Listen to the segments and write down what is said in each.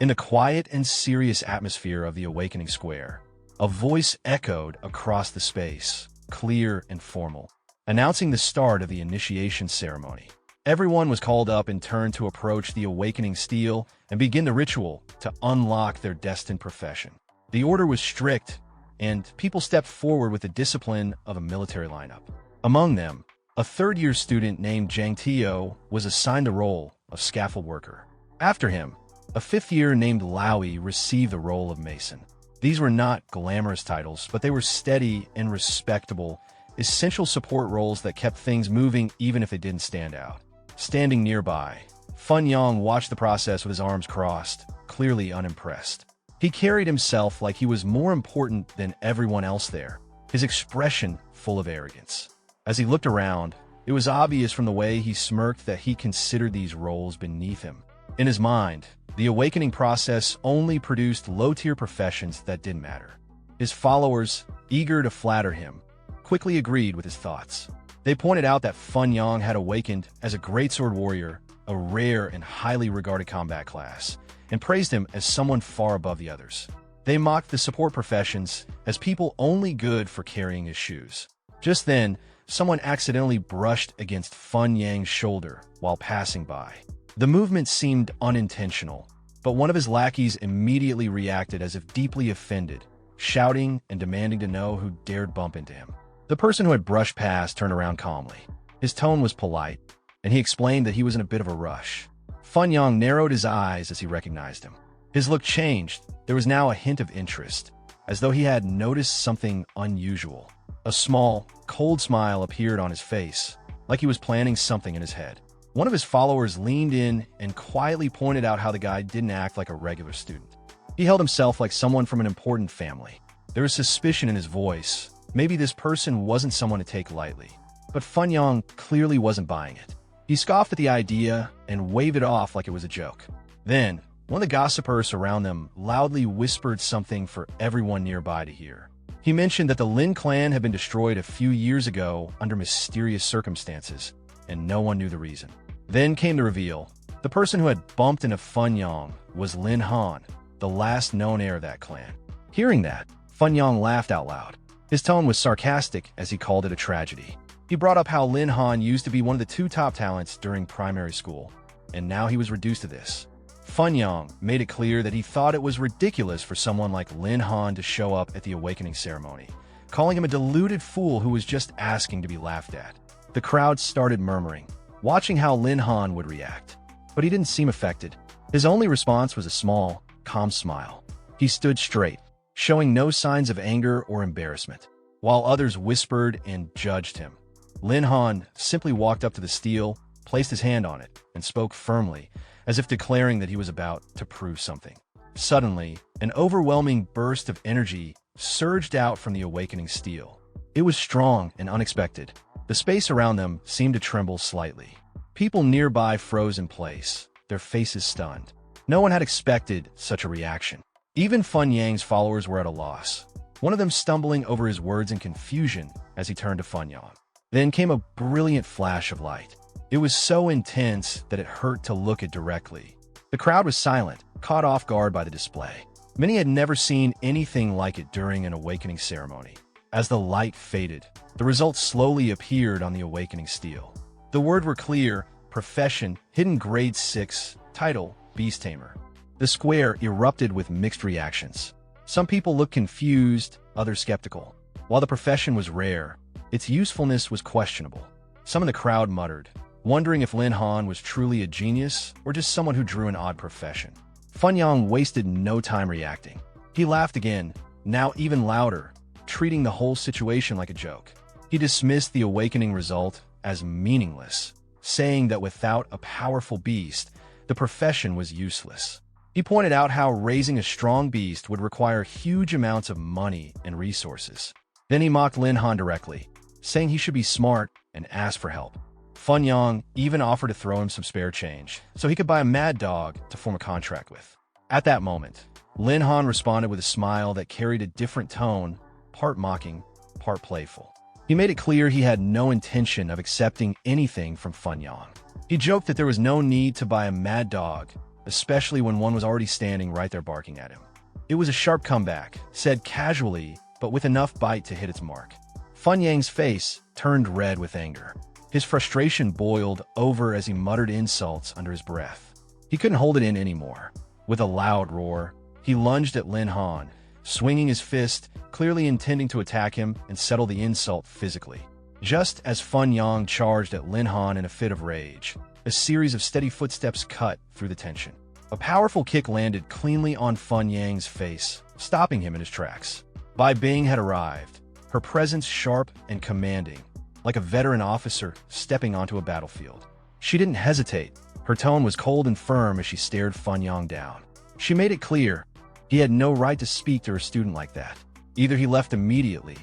In the quiet and serious atmosphere of the Awakening Square, a voice echoed across the space, clear and formal, announcing the start of the initiation ceremony. Everyone was called up in turn to approach the Awakening Steel and begin the ritual to unlock their destined profession. The order was strict, and people stepped forward with the discipline of a military lineup. Among them, a third-year student named Jang Tio was assigned the role of scaffold worker. After him, a fifth-year named Laui received the role of mason. These were not glamorous titles, but they were steady and respectable, essential support roles that kept things moving even if they didn't stand out. Standing nearby, Fun Yang watched the process with his arms crossed, clearly unimpressed. He carried himself like he was more important than everyone else there, his expression full of arrogance. As he looked around, it was obvious from the way he smirked that he considered these roles beneath him. In his mind, the awakening process only produced low-tier professions that didn't matter. His followers, eager to flatter him, quickly agreed with his thoughts. They pointed out that Fun Yang had awakened as a greatsword warrior, a rare and highly regarded combat class, and praised him as someone far above the others. They mocked the support professions as people only good for carrying his shoes. Just then, someone accidentally brushed against Fun Yang's shoulder while passing by. The movement seemed unintentional, but one of his lackeys immediately reacted as if deeply offended, shouting and demanding to know who dared bump into him. The person who had brushed past turned around calmly. His tone was polite, and he explained that he was in a bit of a rush. Fun Yang narrowed his eyes as he recognized him. His look changed. There was now a hint of interest, as though he had noticed something unusual. A small, cold smile appeared on his face, like he was planning something in his head. One of his followers leaned in and quietly pointed out how the guy didn't act like a regular student. He held himself like someone from an important family. There was suspicion in his voice. Maybe this person wasn't someone to take lightly. But Fun Yang clearly wasn't buying it. He scoffed at the idea and waved it off like it was a joke. Then, one of the gossipers around them loudly whispered something for everyone nearby to hear. He mentioned that the Lin clan had been destroyed a few years ago under mysterious circumstances, and no one knew the reason. Then came the reveal. The person who had bumped into Fun Yang was Lin Han, the last known heir of that clan. Hearing that, Fun Yang laughed out loud. His tone was sarcastic as he called it a tragedy. He brought up how Lin Han used to be one of the two top talents during primary school, and now he was reduced to this. Fun Yang made it clear that he thought it was ridiculous for someone like Lin Han to show up at the awakening ceremony, calling him a deluded fool who was just asking to be laughed at. The crowd started murmuring, watching how Lin Han would react. But he didn't seem affected. His only response was a small, calm smile. He stood straight, showing no signs of anger or embarrassment, while others whispered and judged him. Lin Han simply walked up to the steel, placed his hand on it, and spoke firmly, as if declaring that he was about to prove something. Suddenly, an overwhelming burst of energy surged out from the awakening steel. It was strong and unexpected. The space around them seemed to tremble slightly. People nearby froze in place, their faces stunned. No one had expected such a reaction. Even Fun Yang's followers were at a loss, one of them stumbling over his words in confusion as he turned to Fun Yang. Then came a brilliant flash of light. It was so intense that it hurt to look it directly. The crowd was silent, caught off guard by the display. Many had never seen anything like it during an awakening ceremony. As the light faded, the results slowly appeared on the awakening steel. The words were clear: profession, hidden grade 6, title, Beast Tamer. The square erupted with mixed reactions. Some people looked confused, others skeptical. While the profession was rare, its usefulness was questionable. Some in the crowd muttered, wondering if Lin Han was truly a genius or just someone who drew an odd profession. Fun Yang wasted no time reacting. He laughed again, now even louder, treating the whole situation like a joke. He dismissed the awakening result as meaningless, saying that without a powerful beast, the profession was useless. He pointed out how raising a strong beast would require huge amounts of money and resources. Then he mocked Lin Han directly, saying he should be smart and ask for help. Fun Yang even offered to throw him some spare change so he could buy a mad dog to form a contract with. At that moment, Lin Han responded with a smile that carried a different tone, part mocking, part playful. He made it clear he had no intention of accepting anything from Fun Yang. He joked that there was no need to buy a mad dog, especially when one was already standing right there barking at him. It was a sharp comeback, said casually, but with enough bite to hit its mark. Fun Yang's face turned red with anger. His frustration boiled over as he muttered insults under his breath. He couldn't hold it in anymore. With a loud roar, he lunged at Lin Han, swinging his fist, clearly intending to attack him and settle the insult physically. Just as Fun Yang charged at Lin Han in a fit of rage, a series of steady footsteps cut through the tension. A powerful kick landed cleanly on Fun Yang's face, stopping him in his tracks. Bai Bing had arrived, her presence sharp and commanding, like a veteran officer stepping onto a battlefield. She didn't hesitate. Her tone was cold and firm as she stared Fun Yang down. She made it clear he had no right to speak to her student like that. Either he left immediately,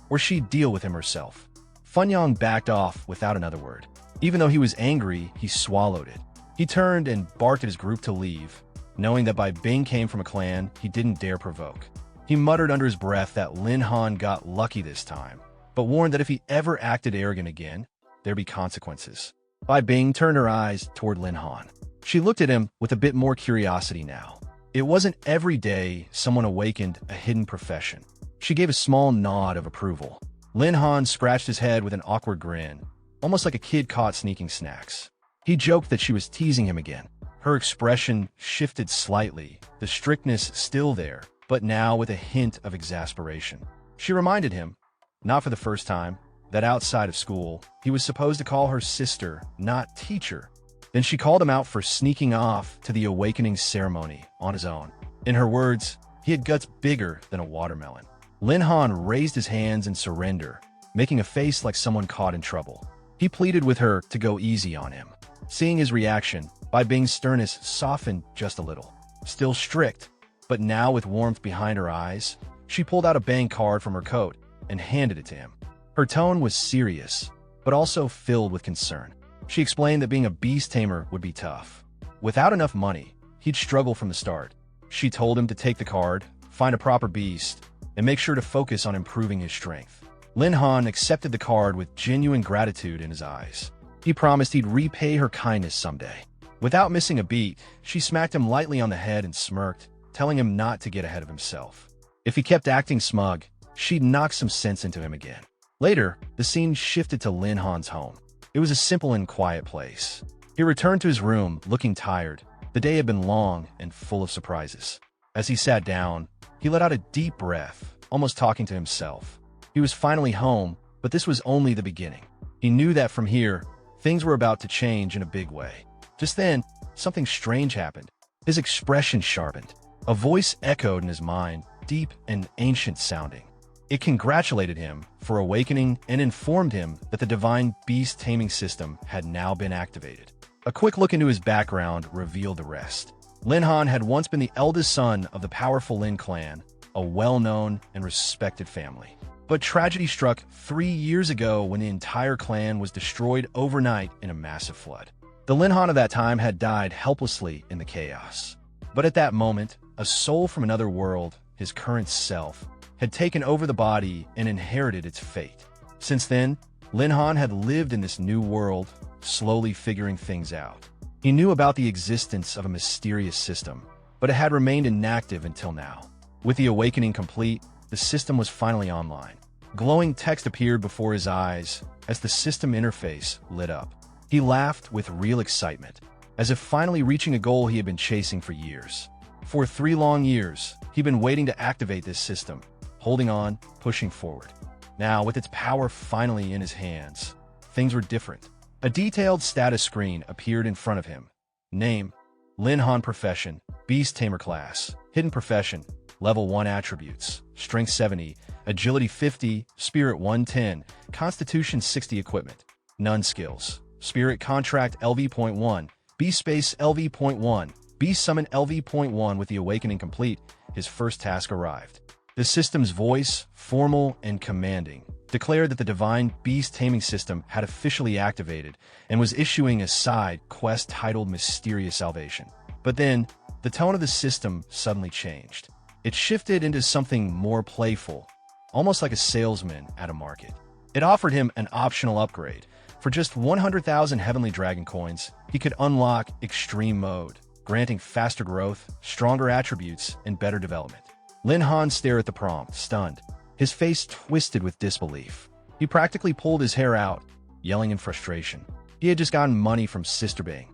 or she'd deal with him herself. Fun Yang backed off without another word. Even though he was angry, he swallowed it. He turned and barked at his group to leave, knowing that Bai Bing came from a clan he didn't dare provoke. He muttered under his breath that Lin Han got lucky this time, but warned that if he ever acted arrogant again, there'd be consequences. Bai Bing turned her eyes toward Lin Han. She looked at him with a bit more curiosity now. It wasn't every day someone awakened a hidden profession. She gave a small nod of approval. Lin Han scratched his head with an awkward grin, almost like a kid caught sneaking snacks. He joked that she was teasing him again. Her expression shifted slightly, the strictness still there, but now with a hint of exasperation. She reminded him, not for the first time, that outside of school, he was supposed to call her sister, not teacher. Then she called him out for sneaking off to the awakening ceremony on his own. In her words, he had guts bigger than a watermelon. Lin Han raised his hands in surrender, making a face like someone caught in trouble. He pleaded with her to go easy on him. Seeing his reaction, Bai Bing's sternness softened just a little. Still strict, but now with warmth behind her eyes, she pulled out a bank card from her coat and handed it to him. Her tone was serious, but also filled with concern. She explained that being a beast tamer would be tough. Without enough money, he'd struggle from the start. She told him to take the card, find a proper beast, and make sure to focus on improving his strength. Lin Han accepted the card with genuine gratitude in his eyes. He promised he'd repay her kindness someday. Without missing a beat, she smacked him lightly on the head and smirked, telling him not to get ahead of himself. If he kept acting smug, she'd knock some sense into him again. Later, the scene shifted to Lin Han's home. It was a simple and quiet place. He returned to his room, looking tired. The day had been long and full of surprises. As he sat down, he let out a deep breath, almost talking to himself. He was finally home, but this was only the beginning. He knew that from here, things were about to change in a big way. Just then, something strange happened. His expression sharpened. A voice echoed in his mind, deep and ancient sounding. It congratulated him for awakening and informed him that the divine Beast Taming System had now been activated. A quick look into his background revealed the rest. Lin Han had once been the eldest son of the powerful Lin clan, a well-known and respected family. But tragedy struck 3 years ago when the entire clan was destroyed overnight in a massive flood. The Lin Han of that time had died helplessly in the chaos. But at that moment, a soul from another world, his current self, had taken over the body and inherited its fate. Since then, Lin Han had lived in this new world, slowly figuring things out. He knew about the existence of a mysterious system, but it had remained inactive until now. With the awakening complete, the system was finally online. Glowing text appeared before his eyes as the system interface lit up. He laughed with real excitement, as if finally reaching a goal he had been chasing for years. For 3 long years, he'd been waiting to activate this system, holding on, pushing forward. Now, with its power finally in his hands, things were different. A detailed status screen appeared in front of him. Name: Lin Han. Profession: Beast Tamer. Class: Hidden Profession. Level 1 Attributes: Strength 70, Agility 50, Spirit 110, Constitution 60. Equipment: None. Skills: Spirit Contract LV.1, Beast Space LV.1, Beast Summon LV.1. With the awakening complete, his first task arrived. The system's voice, formal and commanding, declared that the divine Beast Taming System had officially activated and was issuing a side quest titled Mysterious Salvation. But then, the tone of the system suddenly changed. It shifted into something more playful, almost like a salesman at a market. It offered him an optional upgrade. For just 100,000 Heavenly Dragon Coins, he could unlock Extreme Mode, granting faster growth, stronger attributes, and better development. Lin Han stared at the prompt, stunned, his face twisted with disbelief. He practically pulled his hair out, yelling in frustration. He had just gotten money from Sister Bing,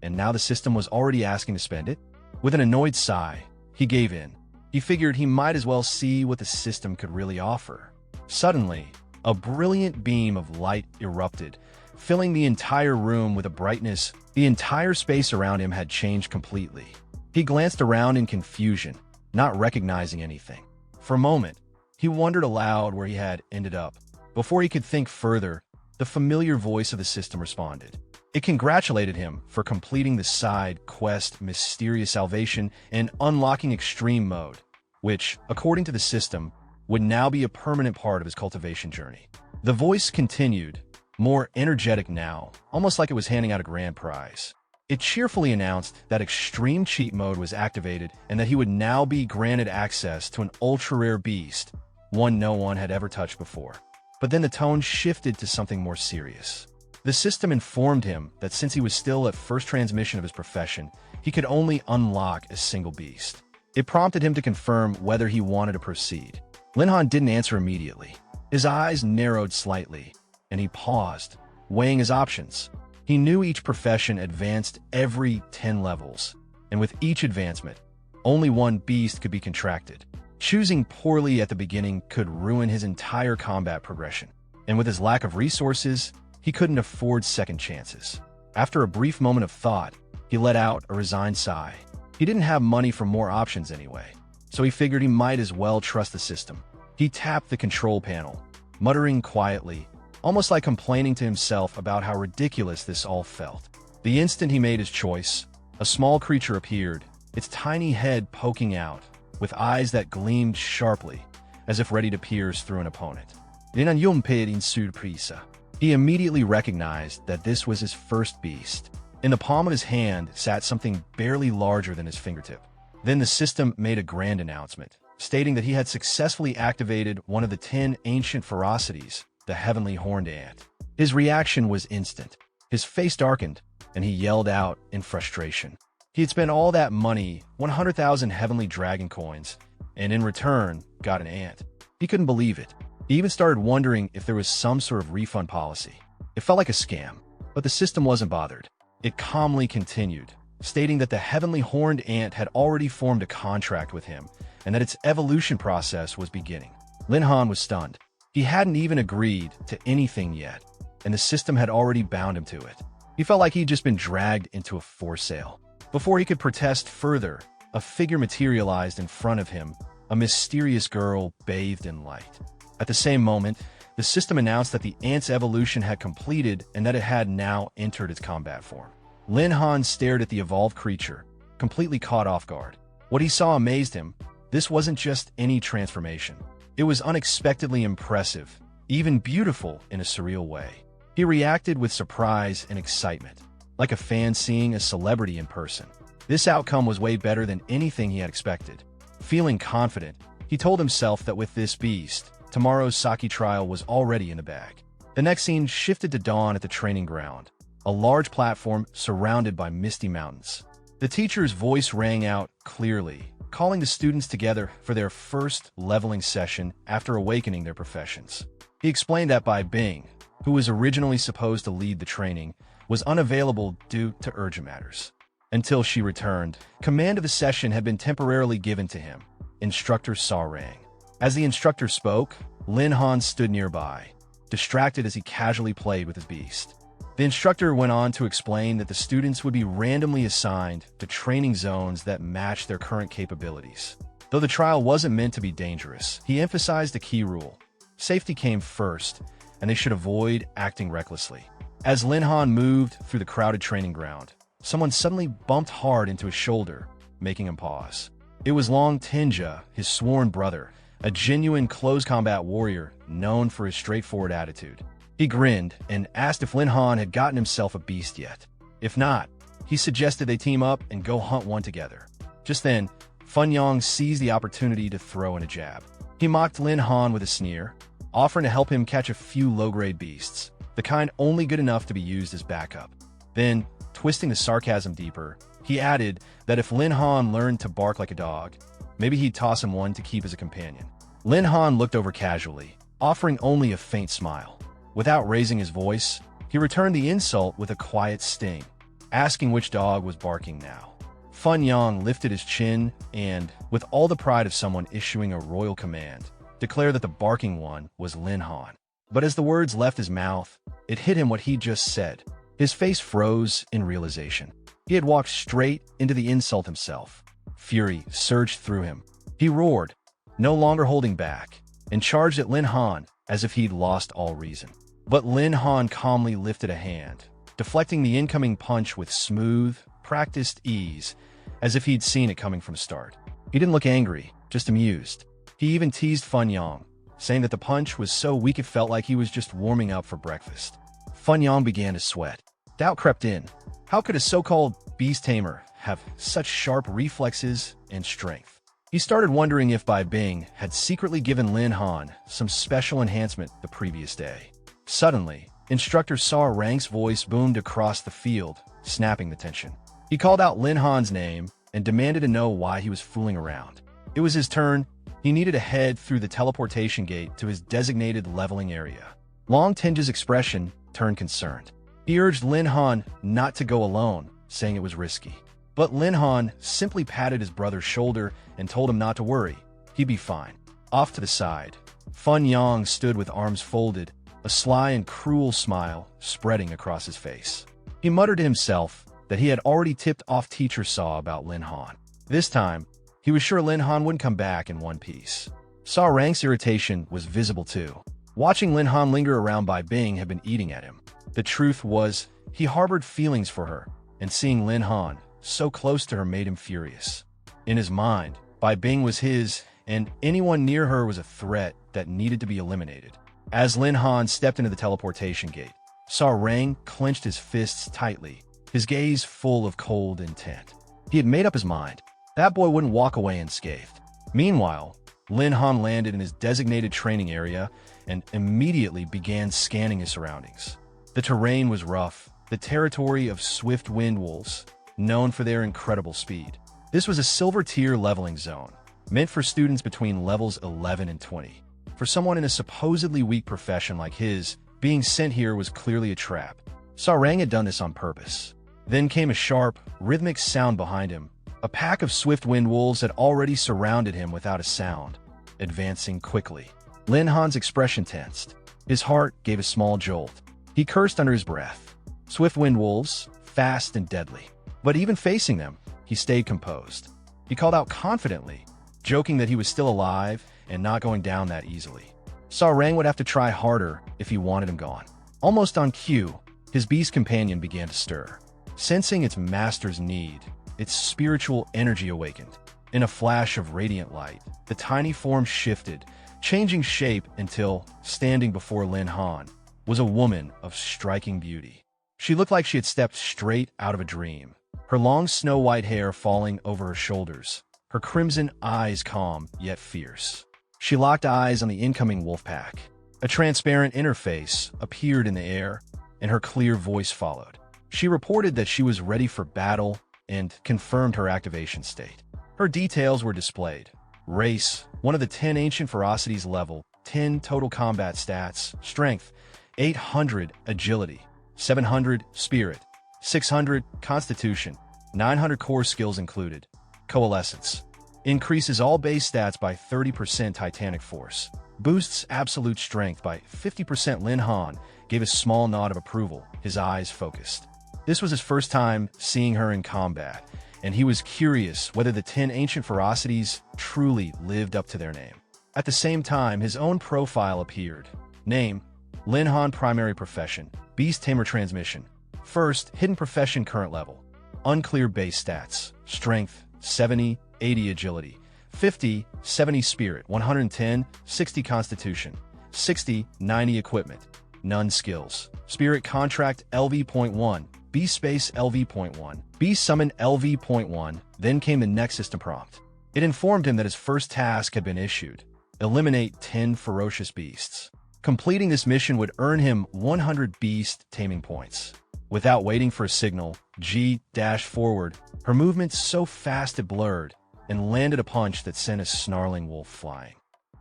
and now the system was already asking to spend it? With an annoyed sigh, he gave in. He figured he might as well see what the system could really offer. Suddenly, a brilliant beam of light erupted, filling the entire room with a brightness. The entire space around him had changed completely. He glanced around in confusion, not recognizing anything. For a moment, he wondered aloud where he had ended up. Before he could think further, the familiar voice of the system responded. It congratulated him for completing the side quest Mysterious Salvation and unlocking Extreme Mode, which, according to the system, would now be a permanent part of his cultivation journey. The voice continued, more energetic now, almost like it was handing out a grand prize. It cheerfully announced that Extreme Cheat Mode was activated and that he would now be granted access to an ultra-rare beast, one no one had ever touched before. But then the tone shifted to something more serious. The system informed him that since he was still at first transmission of his profession, he could only unlock a single beast. It prompted him to confirm whether he wanted to proceed. Lin Han didn't answer immediately. His eyes narrowed slightly, and he paused, weighing his options. He knew each profession advanced every 10 levels, and with each advancement, only one beast could be contracted. Choosing poorly at the beginning could ruin his entire combat progression, and with his lack of resources, he couldn't afford second chances. After a brief moment of thought, he let out a resigned sigh. He didn't have money for more options anyway, so he figured he might as well trust the system. He tapped the control panel, muttering quietly, almost like complaining to himself about how ridiculous this all felt. The instant he made his choice, a small creature appeared, its tiny head poking out, with eyes that gleamed sharply, as if ready to pierce through an opponent. Une surprise. He immediately recognized that this was his first beast. In the palm of his hand sat something barely larger than his fingertip. Then the system made a grand announcement, stating that he had successfully activated one of the 10 ancient ferocities, the Heavenly Horned Ant. His reaction was instant. His face darkened, and he yelled out in frustration. He had spent all that money, 100,000 Heavenly Dragon coins, and in return, got an ant. He couldn't believe it. He even started wondering if there was some sort of refund policy. It felt like a scam, but the system wasn't bothered. It calmly continued, stating that the Heavenly Horned Ant had already formed a contract with him, and that its evolution process was beginning. Lin Han was stunned. He hadn't even agreed to anything yet, and the system had already bound him to it. He felt like he'd just been dragged into a forced sale. Before he could protest further, a figure materialized in front of him, a mysterious girl bathed in light. At the same moment, the system announced that the ant's evolution had completed and that it had now entered its combat form. Lin Han stared at the evolved creature, completely caught off guard. What he saw amazed him. This wasn't just any transformation. It was unexpectedly impressive, even beautiful in a surreal way. He reacted with surprise and excitement, like a fan seeing a celebrity in person. This outcome was way better than anything he had expected. Feeling confident, he told himself that with this beast, tomorrow's Saki trial was already in the bag. The next scene shifted to dawn at the training ground, a large platform surrounded by misty mountains. The teacher's voice rang out clearly, calling the students together for their first leveling session after awakening their professions. He explained that Bai Bing, who was originally supposed to lead the training, was unavailable due to urgent matters. Until she returned, command of the session had been temporarily given to him. Instructor Sa rang. As the instructor spoke, Lin Han stood nearby, distracted as he casually played with his beast. The instructor went on to explain that the students would be randomly assigned to training zones that matched their current capabilities. Though the trial wasn't meant to be dangerous, he emphasized a key rule. Safety came first, and they should avoid acting recklessly. As Lin Han moved through the crowded training ground, someone suddenly bumped hard into his shoulder, making him pause. It was Long Tinja, his sworn brother, a genuine close-combat warrior known for his straightforward attitude. He grinned and asked if Lin Han had gotten himself a beast yet. If not, he suggested they team up and go hunt one together. Just then, Fun Yang seized the opportunity to throw in a jab. He mocked Lin Han with a sneer, offering to help him catch a few low-grade beasts, the kind only good enough to be used as backup. Then, twisting the sarcasm deeper, He added that if Lin Han learned to bark like a dog, maybe he'd toss him one to keep as a companion. Lin Han looked over casually, offering only a faint smile. Without raising his voice, he returned the insult with a quiet sting, asking which dog was barking now. Fun Yang lifted his chin and, with all the pride of someone issuing a royal command, declared that the barking one was Lin Han. But as the words left his mouth, it hit him what he just said. His face froze in realization. He had walked straight into the insult himself. Fury surged through him. He roared, no longer holding back, and charged at Lin Han as if he'd lost all reason. But Lin Han calmly lifted a hand, deflecting the incoming punch with smooth, practiced ease, as if he'd seen it coming from start. He didn't look angry, just amused. He even teased Fun Yang, saying that the punch was so weak it felt like he was just warming up for breakfast. Fun Yang began to sweat. Doubt crept in. How could a so-called beast tamer have such sharp reflexes and strength? He started wondering if Bai Bing had secretly given Lin Han some special enhancement the previous day. Suddenly, Instructor Sa Rang's voice boomed across the field, snapping the tension. He called out Lin Han's name and demanded to know why he was fooling around. It was his turn. He needed to head through the teleportation gate to his designated leveling area. Long Tenji's expression turned concerned. He urged Lin Han not to go alone, saying it was risky. But Lin Han simply patted his brother's shoulder and told him not to worry. He'd be fine. Off to the side, Fun Yang stood with arms folded, a sly and cruel smile spreading across his face. He muttered to himself that he had already tipped off Teacher Sa about Lin Han. This time, he was sure Lin Han wouldn't come back in one piece. Sa Rang's irritation was visible too. Watching Lin Han linger around Bai Bing had been eating at him. The truth was, he harbored feelings for her, and seeing Lin Han so close to her made him furious. In his mind, Bai Bing was his, and anyone near her was a threat that needed to be eliminated. As Lin Han stepped into the teleportation gate, Sa Rang clenched his fists tightly, his gaze full of cold intent. He had made up his mind. That boy wouldn't walk away unscathed. Meanwhile, Lin Han landed in his designated training area and immediately began scanning his surroundings. The terrain was rough, the territory of swift wind wolves, known for their incredible speed. This was a silver tier leveling zone, meant for students between levels 11 and 20. For someone in a supposedly weak profession like his, being sent here was clearly a trap. Sa Rang had done this on purpose. Then came a sharp, rhythmic sound behind him. A pack of swift wind wolves had already surrounded him without a sound, advancing quickly. Lin Han's expression tensed. His heart gave a small jolt. He cursed under his breath. Swift wind wolves, fast and deadly. But even facing them, he stayed composed. He called out confidently, joking that he was still alive and not going down that easily. Sa Rang would have to try harder if he wanted him gone. Almost on cue, his beast companion began to stir. Sensing its master's need, its spiritual energy awakened. In a flash of radiant light, the tiny form shifted, changing shape until, standing before Lin Han, was a woman of striking beauty. She looked like she had stepped straight out of a dream, her long snow-white hair falling over her shoulders, her crimson eyes calm yet fierce. She locked eyes on the incoming wolf pack. A transparent interface appeared in the air, and her clear voice followed. She reported that she was ready for battle and confirmed her activation state. Her details were displayed. Race, one of the 10 ancient ferocities level, 10 total combat stats, strength, 800 agility, 700 spirit, 600 constitution, 900 core skills included. Coalescence. Increases all base stats by 30% titanic force. Boosts absolute strength by 50%. Lin Han gave a small nod of approval, his eyes focused. This was his first time seeing her in combat, and he was curious whether the 10 ancient ferocities truly lived up to their name. At the same time, his own profile appeared. Name: Lin Han. Primary profession: Beast Tamer. Transmission: First, hidden profession. Current level: unclear. Base stats: Strength 70, 80 agility, 50, 70 spirit, 110, 60 constitution, 60, 90 equipment. None skills: Spirit Contract LV.1, Beast Space LV.1, Beast Summon LV.1. Then came the next system prompt. It informed him that his first task had been issued: eliminate 10 ferocious beasts. Completing this mission would earn him 100 beast taming points. Without waiting for a signal, Ji dashed forward, her movements so fast it blurred, and landed a punch that sent a snarling wolf flying.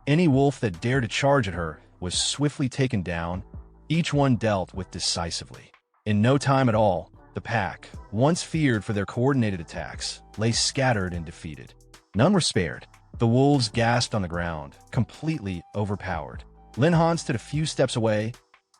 Any wolf that dared to charge at her was swiftly taken down, each one dealt with decisively. In no time at all, the pack, once feared for their coordinated attacks, lay scattered and defeated. None were spared. The wolves gasped on the ground, completely overpowered. Lin Han stood a few steps away,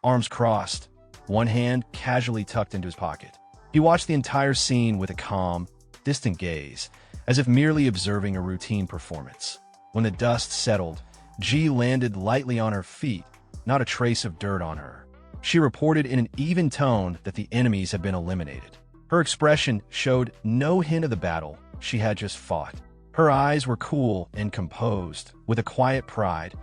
arms crossed, one hand casually tucked into his pocket. He watched the entire scene with a calm, distant gaze, as if merely observing a routine performance. When the dust settled, Ji landed lightly on her feet, not a trace of dirt on her. She reported in an even tone that the enemies had been eliminated. Her expression showed no hint of the battle she had just fought. Her eyes were cool and composed, with a quiet pride,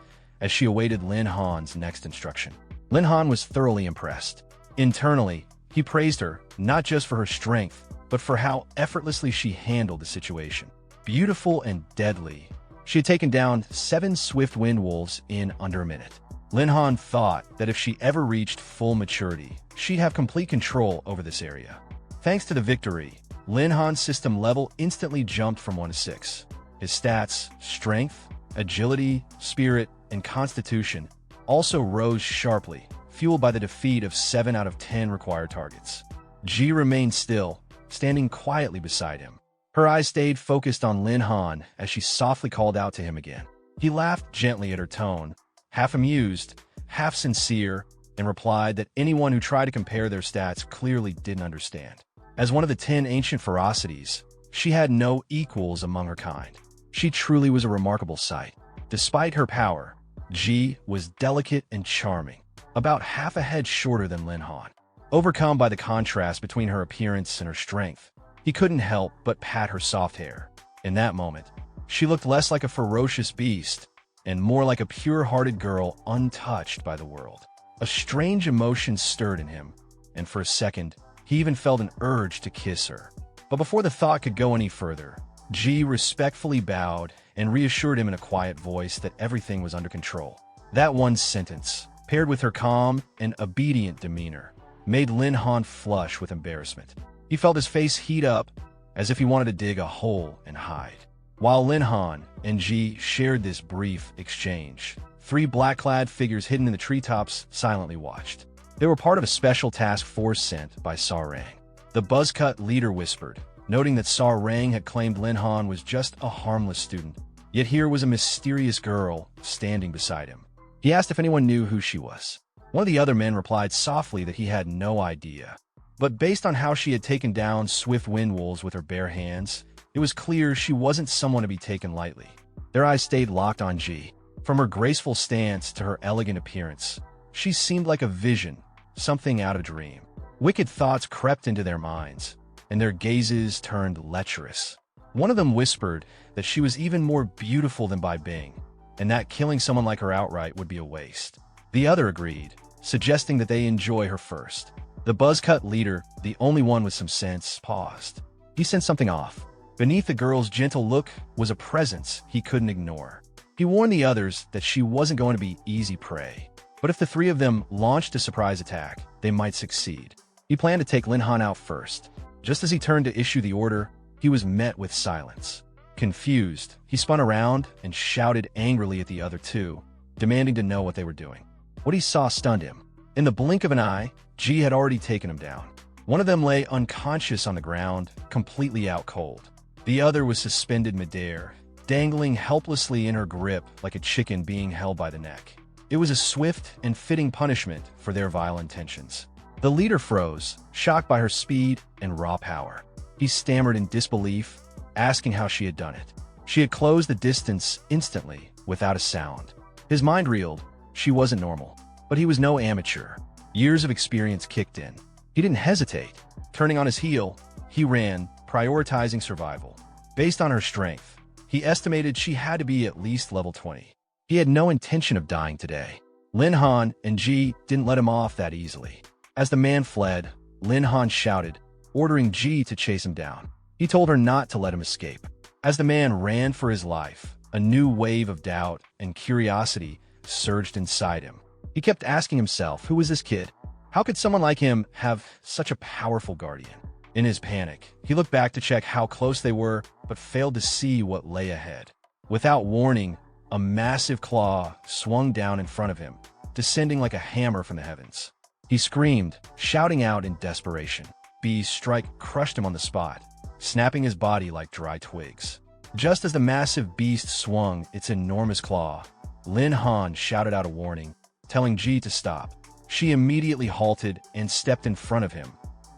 as she awaited Lin Han's next instruction. Lin Han was thoroughly impressed. Internally, he praised her, not just for her strength, but for how effortlessly she handled the situation. Beautiful and deadly, she had taken down 7 swift wind wolves in under a minute. Lin Han thought that if she ever reached full maturity, she'd have complete control over this area. Thanks to the victory, Lin Han's system level instantly jumped from 1 to 6. His stats, strength, agility, spirit, and constitution also rose sharply, fueled by the defeat of 7 out of 10 required targets. Ji remained still, standing quietly beside him. Her eyes stayed focused on Lin Han as she softly called out to him again. He laughed gently at her tone, half amused, half sincere, and replied that anyone who tried to compare their stats clearly didn't understand. As one of the 10 ancient ferocities, she had no equals among her kind. She truly was a remarkable sight. Despite her power, Ji was delicate and charming, about half a head shorter than Lin Han. Overcome by the contrast between her appearance and her strength, he couldn't help but pat her soft hair. In that moment, she looked less like a ferocious beast and more like a pure-hearted girl untouched by the world. A strange emotion stirred in him, and for a second, he even felt an urge to kiss her. But before the thought could go any further, Ji respectfully bowed and reassured him in a quiet voice that everything was under control. That one sentence, paired with her calm and obedient demeanor, made Lin Han flush with embarrassment. He felt his face heat up, as if he wanted to dig a hole and hide. While Lin Han and Ji shared this brief exchange, 3 black-clad figures hidden in the treetops silently watched. They were part of a special task force sent by Sarang. The buzzcut leader whispered, noting that Sarang had claimed Lin Han was just a harmless student, yet here was a mysterious girl standing beside him. He asked if anyone knew who she was. One of the other men replied softly that he had no idea. But based on how she had taken down swift wind wolves with her bare hands, it was clear she wasn't someone to be taken lightly. Their eyes stayed locked on Ji. From her graceful stance to her elegant appearance, she seemed like a vision, something out of a dream. Wicked thoughts crept into their minds, and their gazes turned lecherous. One of them whispered that she was even more beautiful than Bai Bing, and that killing someone like her outright would be a waste. The other agreed, suggesting that they enjoy her first. The buzzcut leader, the only one with some sense, paused. He sensed something off. Beneath the girl's gentle look was a presence he couldn't ignore. He warned the others that she wasn't going to be easy prey. But if the 3 of them launched a surprise attack, they might succeed. He planned to take Lin Han out first. Just as he turned to issue the order, he was met with silence. Confused, he spun around and shouted angrily at the other 2, demanding to know what they were doing. What he saw stunned him. In the blink of an eye, Ji had already taken him down. One of them lay unconscious on the ground, completely out cold. The other was suspended midair, dangling helplessly in her grip like a chicken being held by the neck. It was a swift and fitting punishment for their vile intentions. The leader froze, shocked by her speed and raw power. He stammered in disbelief, asking how she had done it. She had closed the distance instantly, without a sound. His mind reeled. She wasn't normal. But he was no amateur. Years of experience kicked in. He didn't hesitate. Turning on his heel, he ran, prioritizing survival. Based on her strength, he estimated she had to be at least level 20. He had no intention of dying today. Lin Han and Ji didn't let him off that easily. As the man fled, Lin Han shouted, ordering Ji to chase him down. He told her not to let him escape. As the man ran for his life, a new wave of doubt and curiosity surged inside him. He kept asking himself, who was this kid? How could someone like him have such a powerful guardian? In his panic, he looked back to check how close they were, but failed to see what lay ahead. Without warning, a massive claw swung down in front of him, descending like a hammer from the heavens. He screamed, shouting out in desperation. B's strike crushed him on the spot, snapping his body like dry twigs. Just as the massive beast swung its enormous claw, Lin Han shouted out a warning, telling G to stop. She immediately halted and stepped in front of him.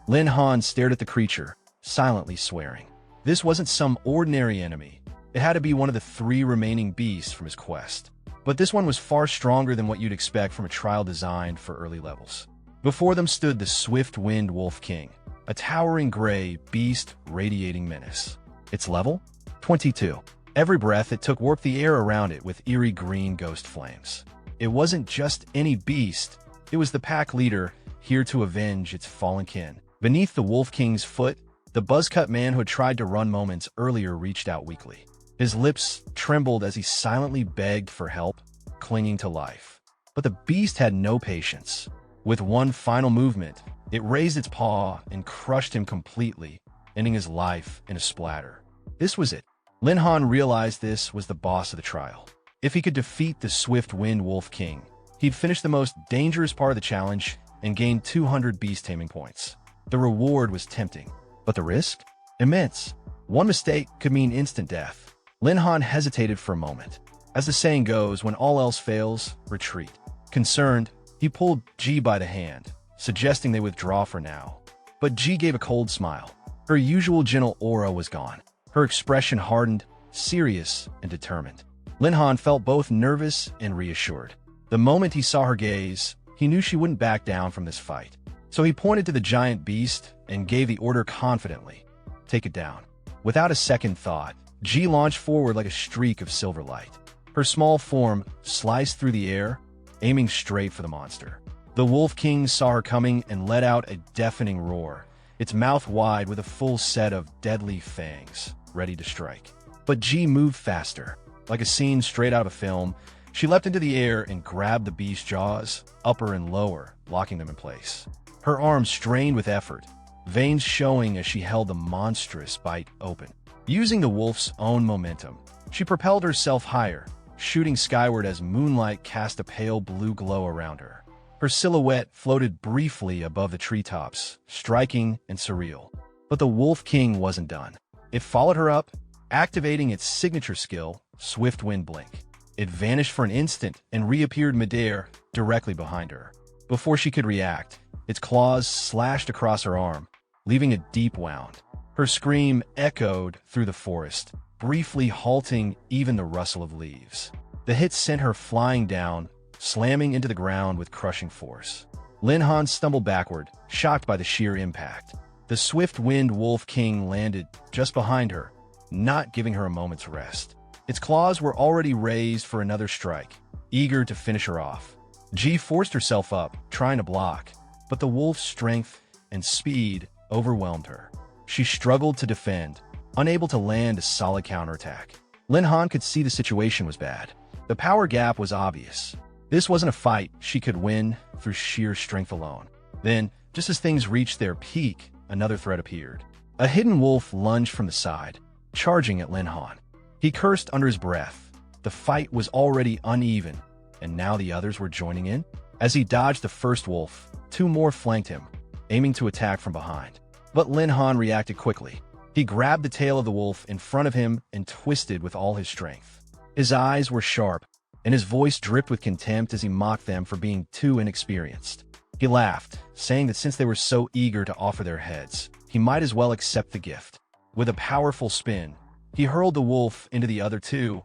Lin Han stared at the creature, silently swearing. This wasn't some ordinary enemy. It had to be one of the 3 remaining beasts from his quest. But this one was far stronger than what you'd expect from a trial designed for early levels. Before them stood the swift-winged Wolf King, a towering gray beast radiating menace. Its level? 22. Every breath it took warped the air around it with eerie green ghost flames. It wasn't just any beast. It was the pack leader, here to avenge its fallen kin. Beneath the Wolf King's foot, the buzz-cut man who had tried to run moments earlier reached out weakly. His lips trembled as he silently begged for help, clinging to life. But the beast had no patience. With one final movement, it raised its paw and crushed him completely, ending his life in a splatter. This was it. Lin Han realized this was the boss of the trial. If he could defeat the swift-winged Wolf King, he'd finish the most dangerous part of the challenge and gain 200 beast taming points. The reward was tempting, but the risk? Immense. One mistake could mean instant death. Lin Han hesitated for a moment. As the saying goes, when all else fails, retreat. Concerned, he pulled G by the hand, suggesting they withdraw for now. But G gave a cold smile. Her usual gentle aura was gone. Her expression hardened, serious and determined. Lin Han felt both nervous and reassured. The moment he saw her gaze, he knew she wouldn't back down from this fight. So he pointed to the giant beast and gave the order confidently. Take it down. Without a second thought, G launched forward like a streak of silver light. Her small form sliced through the air, aiming straight for the monster. The Wolf King saw her coming and let out a deafening roar, its mouth wide with a full set of deadly fangs, ready to strike. But G moved faster. Like a scene straight out of film, she leapt into the air and grabbed the beast's jaws, upper and lower, locking them in place. Her arms strained with effort, veins showing as she held the monstrous bite open. Using the wolf's own momentum, she propelled herself higher, shooting skyward as moonlight cast a pale blue glow around her. Her silhouette floated briefly above the treetops, striking and surreal. But the Wolf King wasn't done. It followed her up, activating its signature skill, Swift Wind Blink. It vanished for an instant and reappeared midair, directly behind her. Before she could react, its claws slashed across her arm, leaving a deep wound. Her scream echoed through the forest, briefly halting even the rustle of leaves. The hit sent her flying down, slamming into the ground with crushing force. Lin Han stumbled backward, shocked by the sheer impact. The swift-winged Wolf King landed just behind her, not giving her a moment's rest. Its claws were already raised for another strike, eager to finish her off. G forced herself up, trying to block, but the wolf's strength and speed overwhelmed her. She struggled to defend, unable to land a solid counterattack. Lin Han could see the situation was bad. The power gap was obvious. This wasn't a fight she could win through sheer strength alone. Then, just as things reached their peak, another threat appeared. A hidden wolf lunged from the side, charging at Lin Han. He cursed under his breath. The fight was already uneven, and now the others were joining in. As he dodged the first wolf, two more flanked him, aiming to attack from behind. But Lin Han reacted quickly. He grabbed the tail of the wolf in front of him and twisted with all his strength. His eyes were sharp, and his voice dripped with contempt as he mocked them for being too inexperienced. He laughed, saying that since they were so eager to offer their heads, he might as well accept the gift. With a powerful spin, he hurled the wolf into the other two,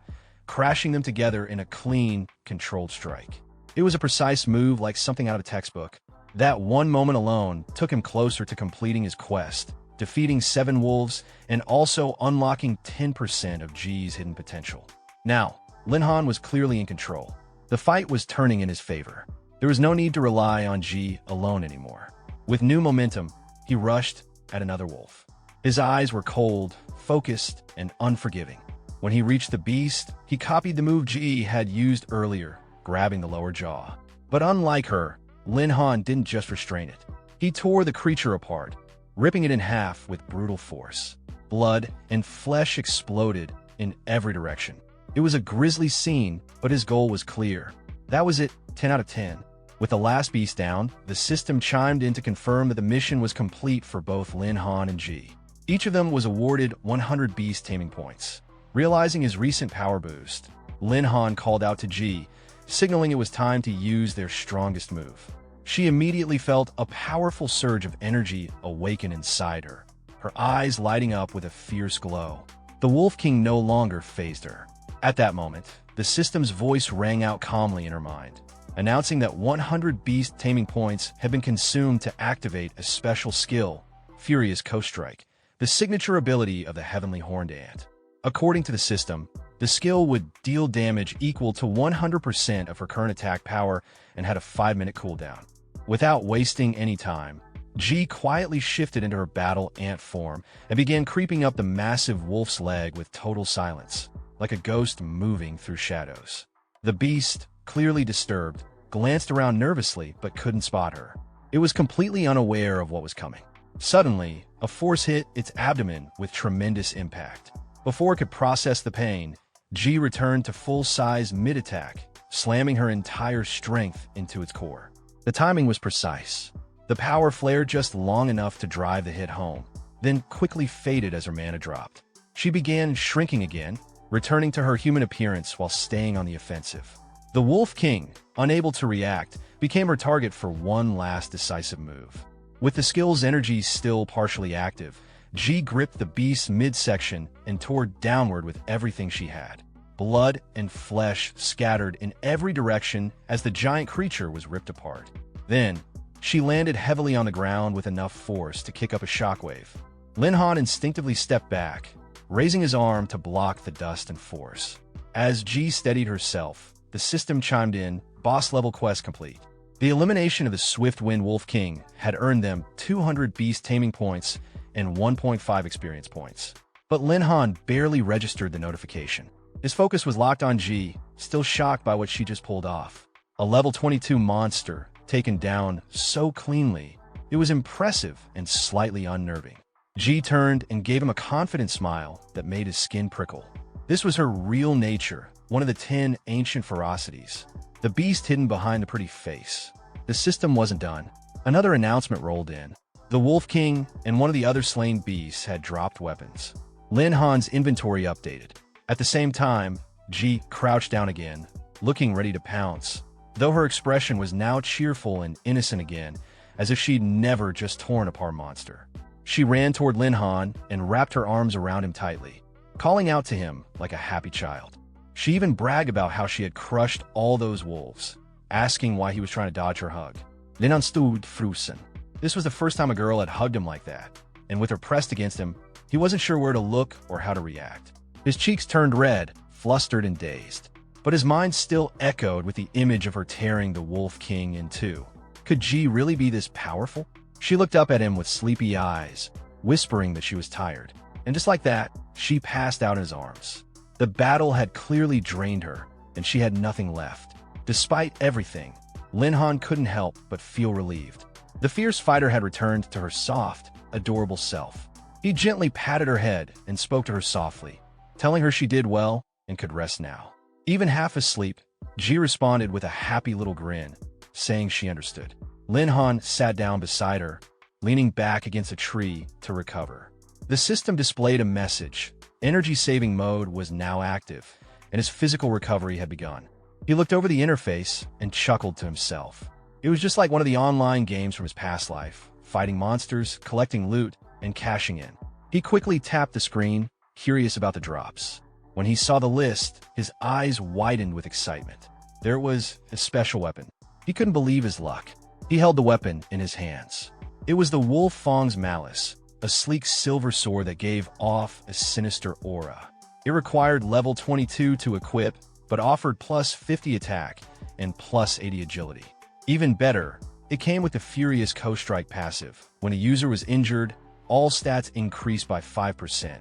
crashing them together in a clean, controlled strike. It was a precise move like something out of a textbook. That one moment alone took him closer to completing his quest, defeating 7 wolves and also unlocking 10% of G's hidden potential. Now, Lin Han was clearly in control. The fight was turning in his favor. There was no need to rely on G alone anymore. With new momentum, he rushed at another wolf. His eyes were cold, focused, and unforgiving. When he reached the beast, he copied the move G had used earlier, grabbing the lower jaw. But unlike her, Lin Han didn't just restrain it. He tore the creature apart, ripping it in half with brutal force. Blood and flesh exploded in every direction. It was a grisly scene, but his goal was clear. That was it, 10 out of 10. With the last beast down, the system chimed in to confirm that the mission was complete for both Lin Han and G. Each of them was awarded 100 beast taming points. Realizing his recent power boost, Lin Han called out to G, signaling it was time to use their strongest move. She immediately felt a powerful surge of energy awaken inside her, her eyes lighting up with a fierce glow. The Wolf King no longer fazed her. At that moment, the system's voice rang out calmly in her mind, announcing that 100 beast taming points had been consumed to activate a special skill, Furious Coast Strike, the signature ability of the Heavenly Horned Ant. According to the system, the skill would deal damage equal to 100% of her current attack power and had a 5-minute cooldown. Without wasting any time, G quietly shifted into her battle ant form and began creeping up the massive wolf's leg with total silence, like a ghost moving through shadows. The beast, clearly disturbed, glanced around nervously but couldn't spot her. It was completely unaware of what was coming. Suddenly, a force hit its abdomen with tremendous impact. Before it could process the pain, G returned to full-size mid-attack, slamming her entire strength into its core. The timing was precise. The power flared just long enough to drive the hit home, then quickly faded as her mana dropped. She began shrinking again, returning to her human appearance while staying on the offensive. The Wolf King, unable to react, became her target for one last decisive move. With the skill's energy still partially active, G gripped the beast's midsection and tore downward with everything she had. Blood and flesh scattered in every direction as the giant creature was ripped apart. Then, she landed heavily on the ground with enough force to kick up a shockwave. Lin Han instinctively stepped back, raising his arm to block the dust and force. As G steadied herself, the system chimed in, boss-level quest complete. The elimination of the Swift-Wind Wolf King had earned them 200 beast taming points and 1.5 experience points. But Lin Han barely registered the notification. His focus was locked on G, still shocked by what she just pulled off. A level 22 monster, taken down so cleanly, it was impressive and slightly unnerving. G turned and gave him a confident smile that made his skin prickle. This was her real nature, one of the 10 ancient ferocities, the beast hidden behind the pretty face. The system wasn't done. Another announcement rolled in. The Wolf King and one of the other slain beasts had dropped weapons. Lin Han's inventory updated. At the same time, G crouched down again, looking ready to pounce, though her expression was now cheerful and innocent again, as if she'd never just torn apart a monster. She ran toward Lin Han and wrapped her arms around him tightly, calling out to him like a happy child. She even bragged about how she had crushed all those wolves, asking why he was trying to dodge her hug. Lin Han stood frozen. This was the first time a girl had hugged him like that, and with her pressed against him, he wasn't sure where to look or how to react. His cheeks turned red, flustered and dazed, but his mind still echoed with the image of her tearing the Wolf King in two. Could G really be this powerful? She looked up at him with sleepy eyes, whispering that she was tired, and just like that, she passed out in his arms. The battle had clearly drained her, and she had nothing left. Despite everything, Lin Han couldn't help but feel relieved. The fierce fighter had returned to her soft, adorable self. He gently patted her head and spoke to her softly, telling her she did well and could rest now. Even half asleep, G responded with a happy little grin, saying she understood. Lin Han sat down beside her, leaning back against a tree to recover. The system displayed a message. Energy-saving mode was now active, and his physical recovery had begun. He looked over the interface and chuckled to himself. It was just like one of the online games from his past life, fighting monsters, collecting loot, and cashing in. He quickly tapped the screen, curious about the drops. When he saw the list, his eyes widened with excitement. There it was, his special weapon. He couldn't believe his luck. He held the weapon in his hands. It was the Wolf Fong's Malice, a sleek silver sword that gave off a sinister aura. It required level 22 to equip, but offered plus 50 attack and plus 80 agility. Even better, it came with the Furious Coast Strike passive. When a user was injured, all stats increased by 5%,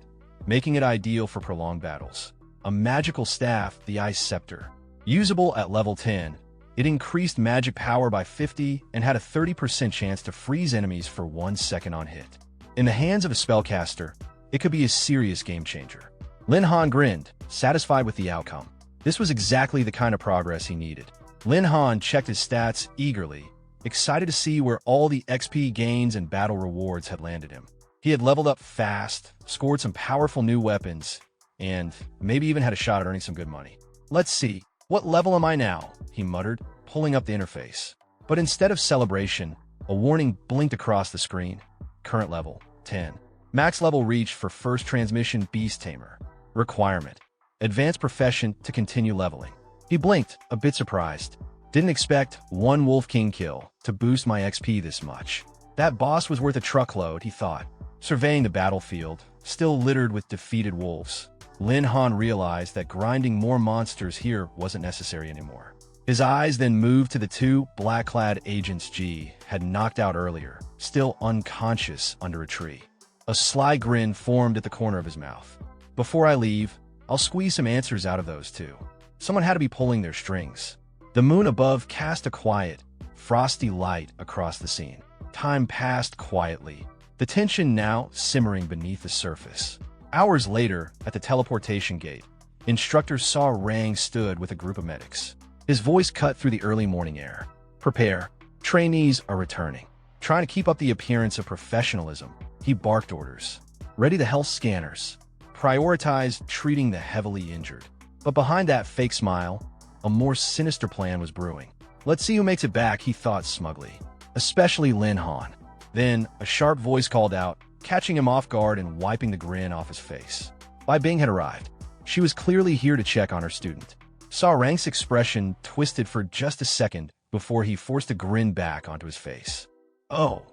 making it ideal for prolonged battles. A magical staff, the Ice Scepter. Usable at level 10, It increased magic power by 50 and had a 30% chance to freeze enemies for 1 second on hit. In the hands of a spellcaster, it could be a serious game changer. Lin Han grinned, satisfied with the outcome. This was exactly the kind of progress he needed. Lin Han checked his stats eagerly, excited to see where all the XP gains and battle rewards had landed him. He had leveled up fast, scored some powerful new weapons, and maybe even had a shot at earning some good money. "Let's see, what level am I now?" he muttered, pulling up the interface. But instead of celebration, a warning blinked across the screen. Current level, 10. Max level reached for first transmission Beast Tamer. Requirement: advanced profession to continue leveling. He blinked, a bit surprised. Didn't expect one Wolf King kill to boost my XP this much. That boss was worth a truckload, he thought. Surveying the battlefield, still littered with defeated wolves, Lin Han realized that grinding more monsters here wasn't necessary anymore. His eyes then moved to the 2 black-clad agents G had knocked out earlier, still unconscious under a tree. A sly grin formed at the corner of his mouth. "Before I leave, I'll squeeze some answers out of those 2. Someone had to be pulling their strings." The moon above cast a quiet, frosty light across the scene. Time passed quietly, the tension now simmering beneath the surface. Hours later, at the teleportation gate, Instructor saw Rang stood with a group of medics. His voice cut through the early morning air. "Prepare. Trainees are returning." Trying to keep up the appearance of professionalism, he barked orders. "Ready the health scanners. Prioritize treating the heavily injured." But behind that fake smile, a more sinister plan was brewing. "Let's see who makes it back," he thought smugly. Especially Lin Han. Then, a sharp voice called out, catching him off guard and wiping the grin off his face. Bai Bing had arrived. She was clearly here to check on her student. Saw Rang's expression twisted for just a second before he forced a grin back onto his face. "Oh,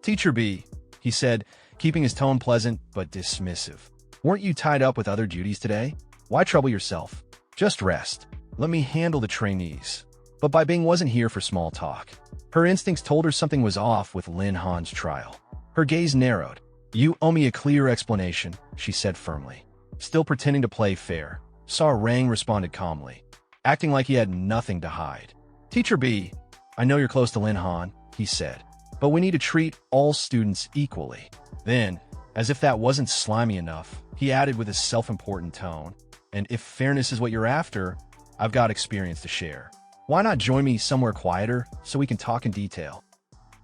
Teacher B," he said, keeping his tone pleasant but dismissive. "Weren't you tied up with other duties today? Why trouble yourself? Just rest. Let me handle the trainees." But Bai Bing wasn't here for small talk. Her instincts told her something was off with Lin Han's trial. Her gaze narrowed. "You owe me a clear explanation," she said firmly. Still pretending to play fair, Saw Rang responded calmly, acting like he had nothing to hide. "Teacher B, I know you're close to Lin Han," he said, "but we need to treat all students equally." Then, as if that wasn't slimy enough, he added with a self-important tone, "And if fairness is what you're after, I've got experience to share. Why not join me somewhere quieter so we can talk in detail?"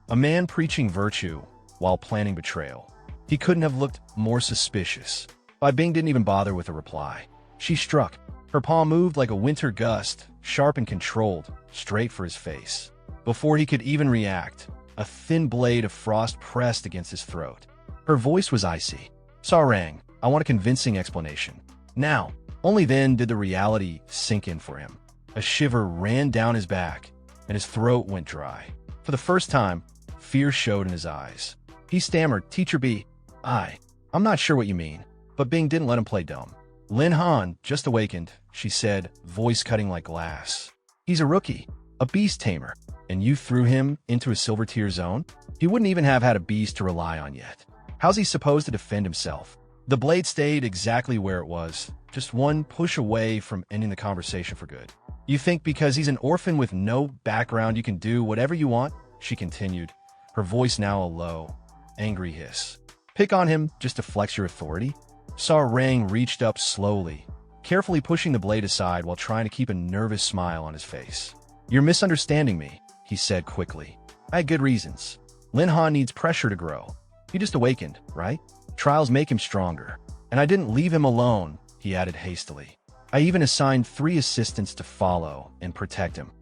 A man preaching virtue while planning betrayal. He couldn't have looked more suspicious. Bai Bing didn't even bother with a reply. She struck. Her palm moved like a winter gust, sharp and controlled, straight for his face. Before he could even react, a thin blade of frost pressed against his throat. Her voice was icy. "Sarang, I want a convincing explanation. Now." Only then did the reality sink in for him. A shiver ran down his back, and his throat went dry. For the first time, fear showed in his eyes. He stammered, "Teacher B, I'm not sure what you mean." But Bing didn't let him play dumb. "Lin Han just awakened," she said, voice cutting like glass. "He's a rookie, a beast tamer, and you threw him into a silver tier zone? He wouldn't even have had a beast to rely on yet. How's he supposed to defend himself?" The blade stayed exactly where it was, just one push away from ending the conversation for good. "You think because he's an orphan with no background you can do whatever you want?" she continued, her voice now a low, angry hiss. "Pick on him just to flex your authority?" Saw Rang reached up slowly, carefully pushing the blade aside while trying to keep a nervous smile on his face. "You're misunderstanding me," he said quickly. "I had good reasons. Lin Han needs pressure to grow. He just awakened, right? Trials make him stronger. And I didn't leave him alone," he added hastily. "I even assigned 3 assistants to follow and protect him."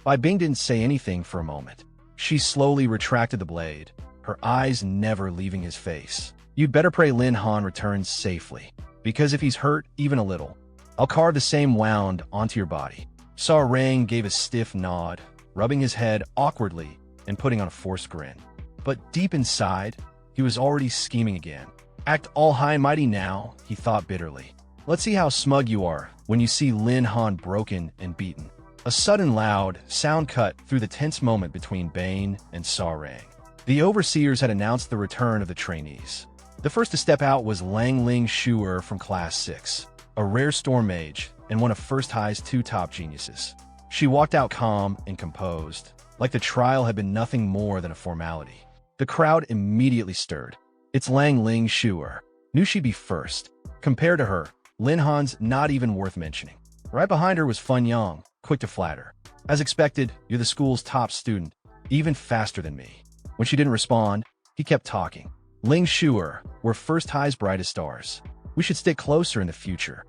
Bai Bing didn't say anything for a moment. She slowly retracted the blade, her eyes never leaving his face. "You'd better pray Lin Han returns safely, because if he's hurt even a little, I'll carve the same wound onto your body." Saw Rang gave a stiff nod, rubbing his head awkwardly and putting on a forced grin. But deep inside, he was already scheming again. "Act all high and mighty now," he thought bitterly. "Let's see how smug you are when you see Lin Han broken and beaten." A sudden loud sound cut through the tense moment between Bane and Sarang. The overseers had announced the return of the trainees. The first to step out was Lang Ling Shuer from Class 6, a rare storm mage and one of First High's 2 top geniuses. She walked out calm and composed, like the trial had been nothing more than a formality. The crowd immediately stirred. It's Lang Ling Shuer. Knew she'd be first. Compared to her, Lin Han's not even worth mentioning. Right behind her was Fun Yang, quick to flatter. As expected, you're the school's top student, even faster than me. When she didn't respond, he kept talking. Ling Shuer, we're First High's brightest stars. We should stick closer in the future.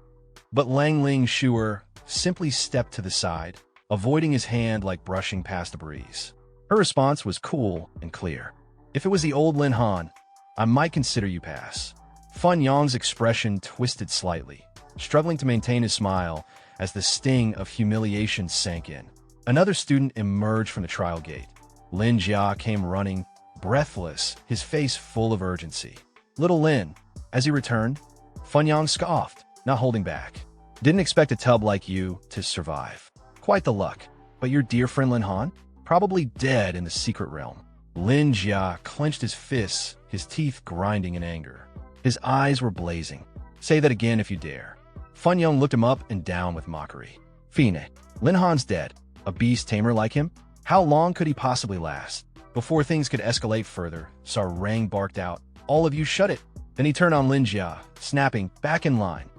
But Lang Ling Shuer simply stepped to the side, avoiding his hand like brushing past a breeze. Her response was cool and clear. If it was the old Lin Han, I might consider you pass. Fun Yang's expression twisted slightly, struggling to maintain his smile as the sting of humiliation sank in. Another student emerged from the trial gate. Lin Jia came running, breathless, his face full of urgency. Little Lin. As he returned, Fun Yang scoffed, not holding back. Didn't expect a tub like you to survive. Quite the luck. But your dear friend Lin Han? Probably dead in the secret realm. Lin Jia clenched his fists, his teeth grinding in anger. His eyes were blazing. Say that again if you dare. Fun Yang looked him up and down with mockery. Fiends. Lin Han's dead. A beast tamer like him? How long could he possibly last? Before things could escalate further, Rang barked out, all of you shut it. Then he turned on Lin Jia, snapping, back in line.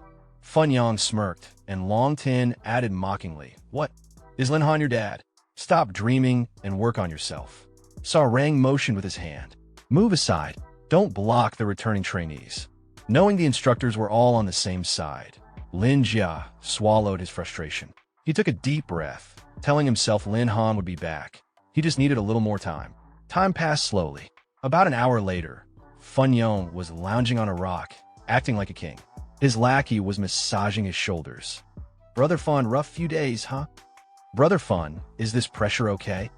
Fun Yang smirked, and Long Tin added mockingly, what? Is Lin Han your dad? Stop dreaming and work on yourself. Rang motioned with his hand. Move aside. Don't block the returning trainees. Knowing the instructors were all on the same side, Lin Jia swallowed his frustration. He took a deep breath, telling himself Lin Han would be back. He just needed a little more time. Time passed slowly. About an hour later, Fun Yang was lounging on a rock, acting like a king. His lackey was massaging his shoulders. Brother Fun, rough few days, huh? Brother Fun, is this pressure okay?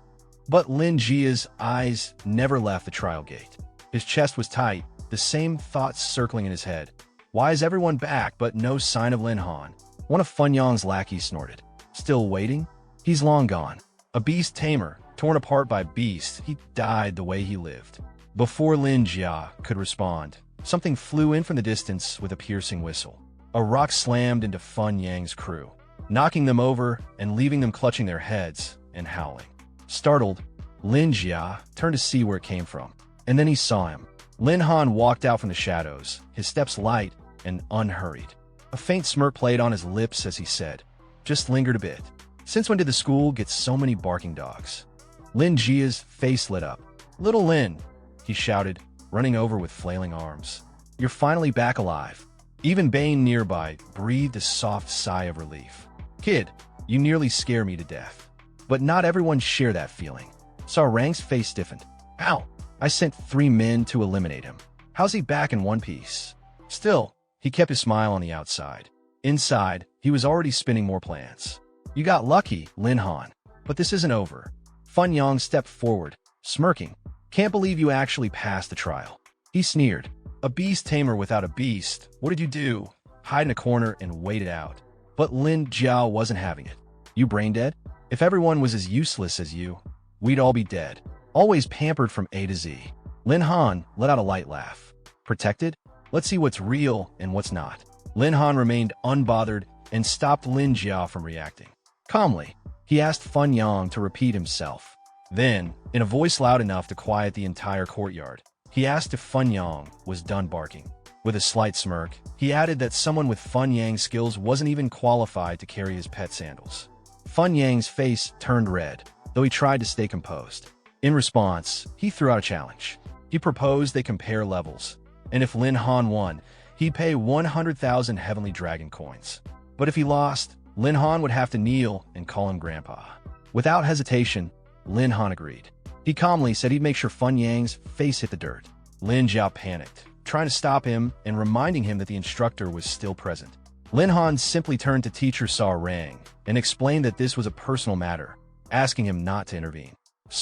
But Lin Jia's eyes never left the trial gate. His chest was tight, the same thoughts circling in his head. Why is everyone back but no sign of Lin Han? One of Fun Yang's lackeys snorted. Still waiting? He's long gone. A beast tamer, torn apart by beasts, he died the way he lived. Before Lin Jia could respond, something flew in from the distance with a piercing whistle. A rock slammed into Fun Yang's crew, knocking them over and leaving them clutching their heads and howling. Startled, Lin Jia turned to see where it came from, and then he saw him. Lin Han walked out from the shadows, his steps light and unhurried. A faint smirk played on his lips as he said, just lingered a bit. Since when did the school get so many barking dogs? Lin Jia's face lit up. Little Lin, he shouted, running over with flailing arms. You're finally back alive. Even Bane nearby breathed a soft sigh of relief. Kid, you nearly scare me to death. But not everyone shared that feeling. Rang's face stiffened. Ow! I sent 3 men to eliminate him. How's he back in one piece? Still, he kept his smile on the outside. Inside, he was already spinning more plans. You got lucky, Lin Han. But this isn't over. Fun Yang stepped forward, smirking. Can't believe you actually passed the trial. He sneered. A beast tamer without a beast. What did you do? Hide in a corner and wait it out. But Lin Jiao wasn't having it. You brain dead? If everyone was as useless as you, we'd all be dead. Always pampered from A to Z. Lin Han let out a light laugh. Protected? Let's see what's real and what's not. Lin Han remained unbothered and stopped Lin Jia from reacting. Calmly, he asked Fun Yang to repeat himself. Then, in a voice loud enough to quiet the entire courtyard, he asked if Fun Yang was done barking. With a slight smirk, he added that someone with Fun Yang's skills wasn't even qualified to carry his pet sandals. Fun Yang's face turned red, though he tried to stay composed. In response, he threw out a challenge. He proposed they compare levels, and if Lin Han won, he'd pay 100,000 Heavenly Dragon coins. But if he lost, Lin Han would have to kneel and call him Grandpa. Without hesitation, Lin Han agreed. He calmly said he'd make sure Fun Yang's face hit the dirt. Lin Jiao panicked, trying to stop him and reminding him that the instructor was still present. Lin Han simply turned to teacher Rang and explained that this was a personal matter, asking him not to intervene.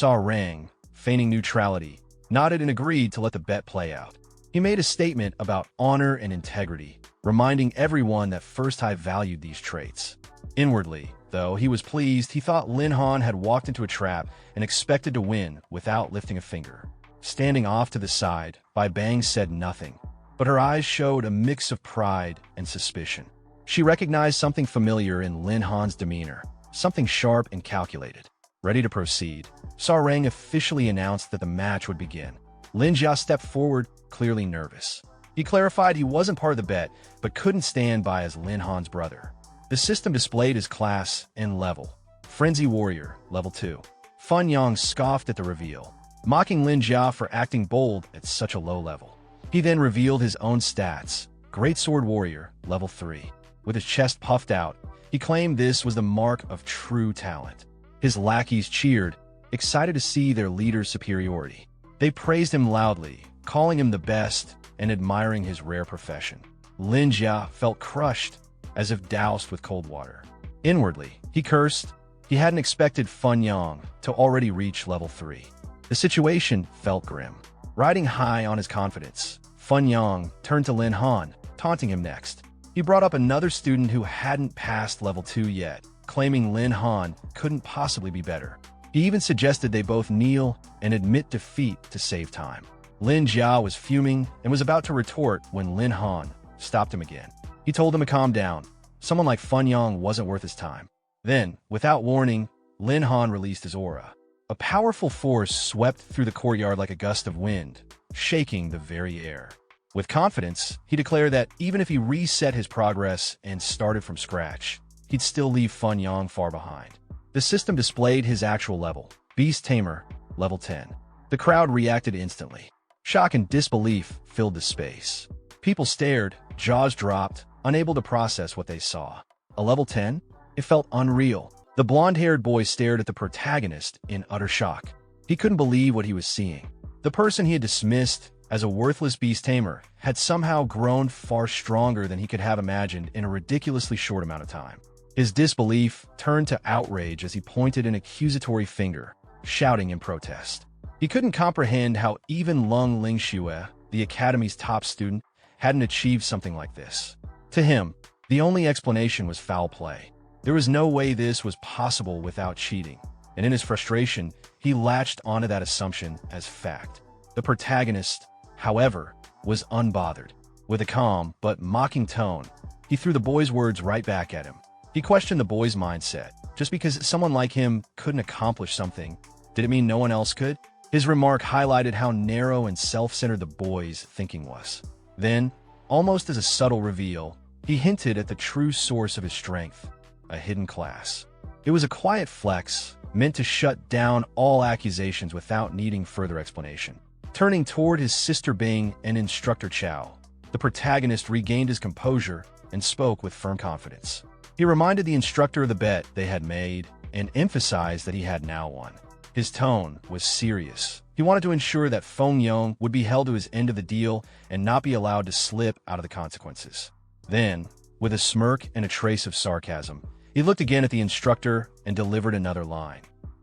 Rang, feigning neutrality, nodded and agreed to let the bet play out. He made a statement about honor and integrity, reminding everyone that First High valued these traits. Inwardly, though, he was pleased. He thought Lin Han had walked into a trap and expected to win without lifting a finger. Standing off to the side, Bai Bang said nothing, but her eyes showed a mix of pride and suspicion. She recognized something familiar in Lin Han's demeanor, something sharp and calculated. Ready to proceed, Sarang officially announced that the match would begin. Lin Jia stepped forward, clearly nervous. He clarified he wasn't part of the bet, but couldn't stand by as Lin Han's brother. The system displayed his class and level. Frenzy Warrior, level 2. Fun Yang scoffed at the reveal, mocking Lin Jia for acting bold at such a low level. He then revealed his own stats. Great Sword Warrior, level 3. With his chest puffed out, he claimed this was the mark of true talent. His lackeys cheered, excited to see their leader's superiority. They praised him loudly, calling him the best and admiring his rare profession. Lin Jia felt crushed, as if doused with cold water. Inwardly, he cursed. He hadn't expected Fun Yang to already reach level 3. The situation felt grim. Riding high on his confidence, Fun Yang turned to Lin Han, taunting him next. He brought up another student who hadn't passed level 2 yet, claiming Lin Han couldn't possibly be better. He even suggested they both kneel and admit defeat to save time. Lin Jia was fuming and was about to retort when Lin Han stopped him again. He told him to calm down. Someone like Fun Yang wasn't worth his time. Then, without warning, Lin Han released his aura. A powerful force swept through the courtyard like a gust of wind, shaking the very air. With confidence, he declared that even if he reset his progress and started from scratch, he'd still leave Fun Yang far behind. The system displayed his actual level, Beast Tamer, level 10. The crowd reacted instantly. Shock and disbelief filled the space. People stared, jaws dropped, unable to process what they saw. A level 10? It felt unreal. The blonde-haired boy stared at the protagonist in utter shock. He couldn't believe what he was seeing. The person he had dismissed as a worthless beast tamer had somehow grown far stronger than he could have imagined in a ridiculously short amount of time. His disbelief turned to outrage as he pointed an accusatory finger, shouting in protest. He couldn't comprehend how even Lung Lingxue, the academy's top student, hadn't achieved something like this. To him, the only explanation was foul play. There was no way this was possible without cheating, and in his frustration, he latched onto that assumption as fact. The protagonist, however, was unbothered. With a calm but mocking tone, he threw the boy's words right back at him. He questioned the boy's mindset. Just because someone like him couldn't accomplish something, did it mean no one else could? His remark highlighted how narrow and self-centered the boy's thinking was. Then, almost as a subtle reveal, he hinted at the true source of his strength, a hidden class. It was a quiet flex, meant to shut down all accusations without needing further explanation. Turning toward his sister Bing and Instructor Chao, the protagonist regained his composure and spoke with firm confidence. He reminded the instructor of the bet they had made and emphasized that he had now won. His tone was serious. He wanted to ensure that Feng Yong would be held to his end of the deal and not be allowed to slip out of the consequences. Then, with a smirk and a trace of sarcasm, he looked again at the instructor and delivered another line,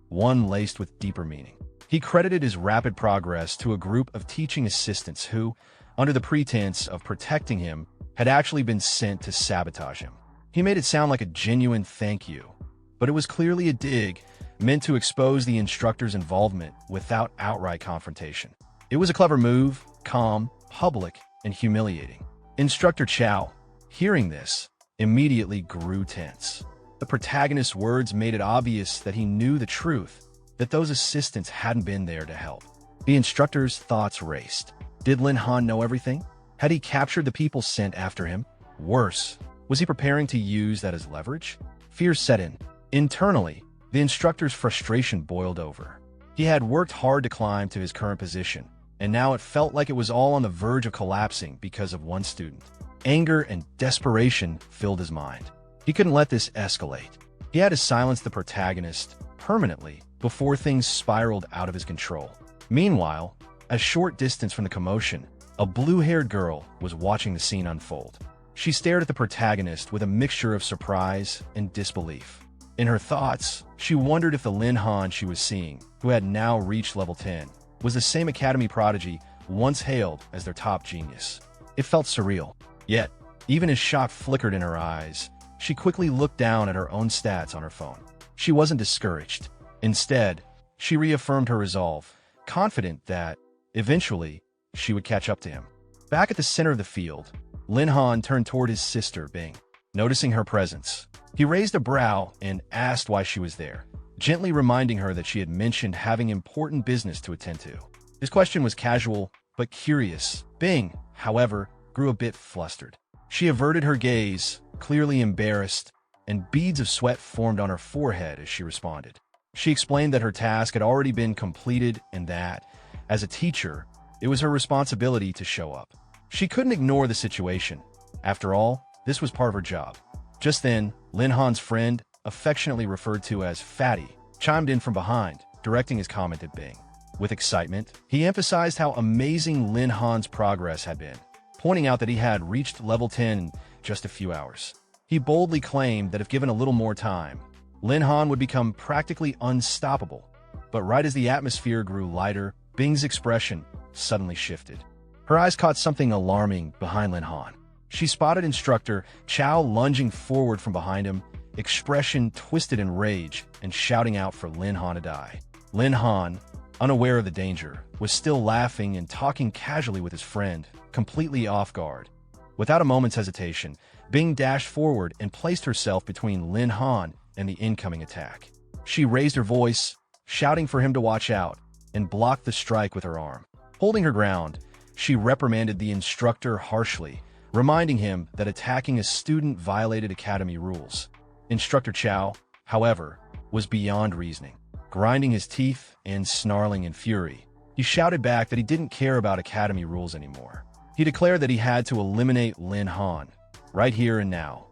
one laced with deeper meaning. He credited his rapid progress to a group of teaching assistants who, under the pretense of protecting him, had actually been sent to sabotage him. He made it sound like a genuine thank you, but it was clearly a dig meant to expose the instructor's involvement without outright confrontation. It was a clever move, calm, public, and humiliating. Instructor Chao, hearing this, immediately grew tense. The protagonist's words made it obvious that he knew the truth, that those assistants hadn't been there to help. The instructor's thoughts raced. Did Lin Han know everything? Had he captured the people sent after him? Worse, was he preparing to use that as leverage? Fear set in. Internally, the instructor's frustration boiled over. He had worked hard to climb to his current position, and now it felt like it was all on the verge of collapsing because of one student. Anger and desperation filled his mind. He couldn't let this escalate. He had to silence the protagonist permanently before things spiraled out of his control. Meanwhile, a short distance from the commotion, a blue-haired girl was watching the scene unfold. She stared at the protagonist with a mixture of surprise and disbelief. In her thoughts, she wondered if the Lin Han she was seeing, who had now reached level 10, was the same academy prodigy once hailed as their top genius. It felt surreal. Yet, even as shock flickered in her eyes, she quickly looked down at her own stats on her phone. She wasn't discouraged. Instead, she reaffirmed her resolve, confident that, eventually, she would catch up to him. Back at the center of the field, Lin Han turned toward his sister, Bing. Noticing her presence, he raised a brow and asked why she was there, gently reminding her that she had mentioned having important business to attend to. His question was casual, but curious. Bing, however, grew a bit flustered. She averted her gaze, clearly embarrassed, and beads of sweat formed on her forehead as she responded. She explained that her task had already been completed and that, as a teacher, it was her responsibility to show up. She couldn't ignore the situation. After all, this was part of her job. Just then, Lin Han's friend, affectionately referred to as Fatty, chimed in from behind, directing his comment at Bing. With excitement, he emphasized how amazing Lin Han's progress had been, pointing out that he had reached level 10 in just a few hours. He boldly claimed that if given a little more time, Lin Han would become practically unstoppable. But right as the atmosphere grew lighter, Bing's expression suddenly shifted. Her eyes caught something alarming behind Lin Han. She spotted Instructor Chow lunging forward from behind him, expression twisted in rage and shouting out for Lin Han to die. Lin Han, unaware of the danger, was still laughing and talking casually with his friend, completely off guard. Without a moment's hesitation, Bing dashed forward and placed herself between Lin Han and the incoming attack. She raised her voice, shouting for him to watch out, and blocked the strike with her arm. Holding her ground, she reprimanded the instructor harshly, reminding him that attacking a student violated academy rules. Instructor Chow, however, was beyond reasoning. Grinding his teeth and snarling in fury, he shouted back that he didn't care about academy rules anymore. He declared that he had to eliminate Lin Han, right here and now.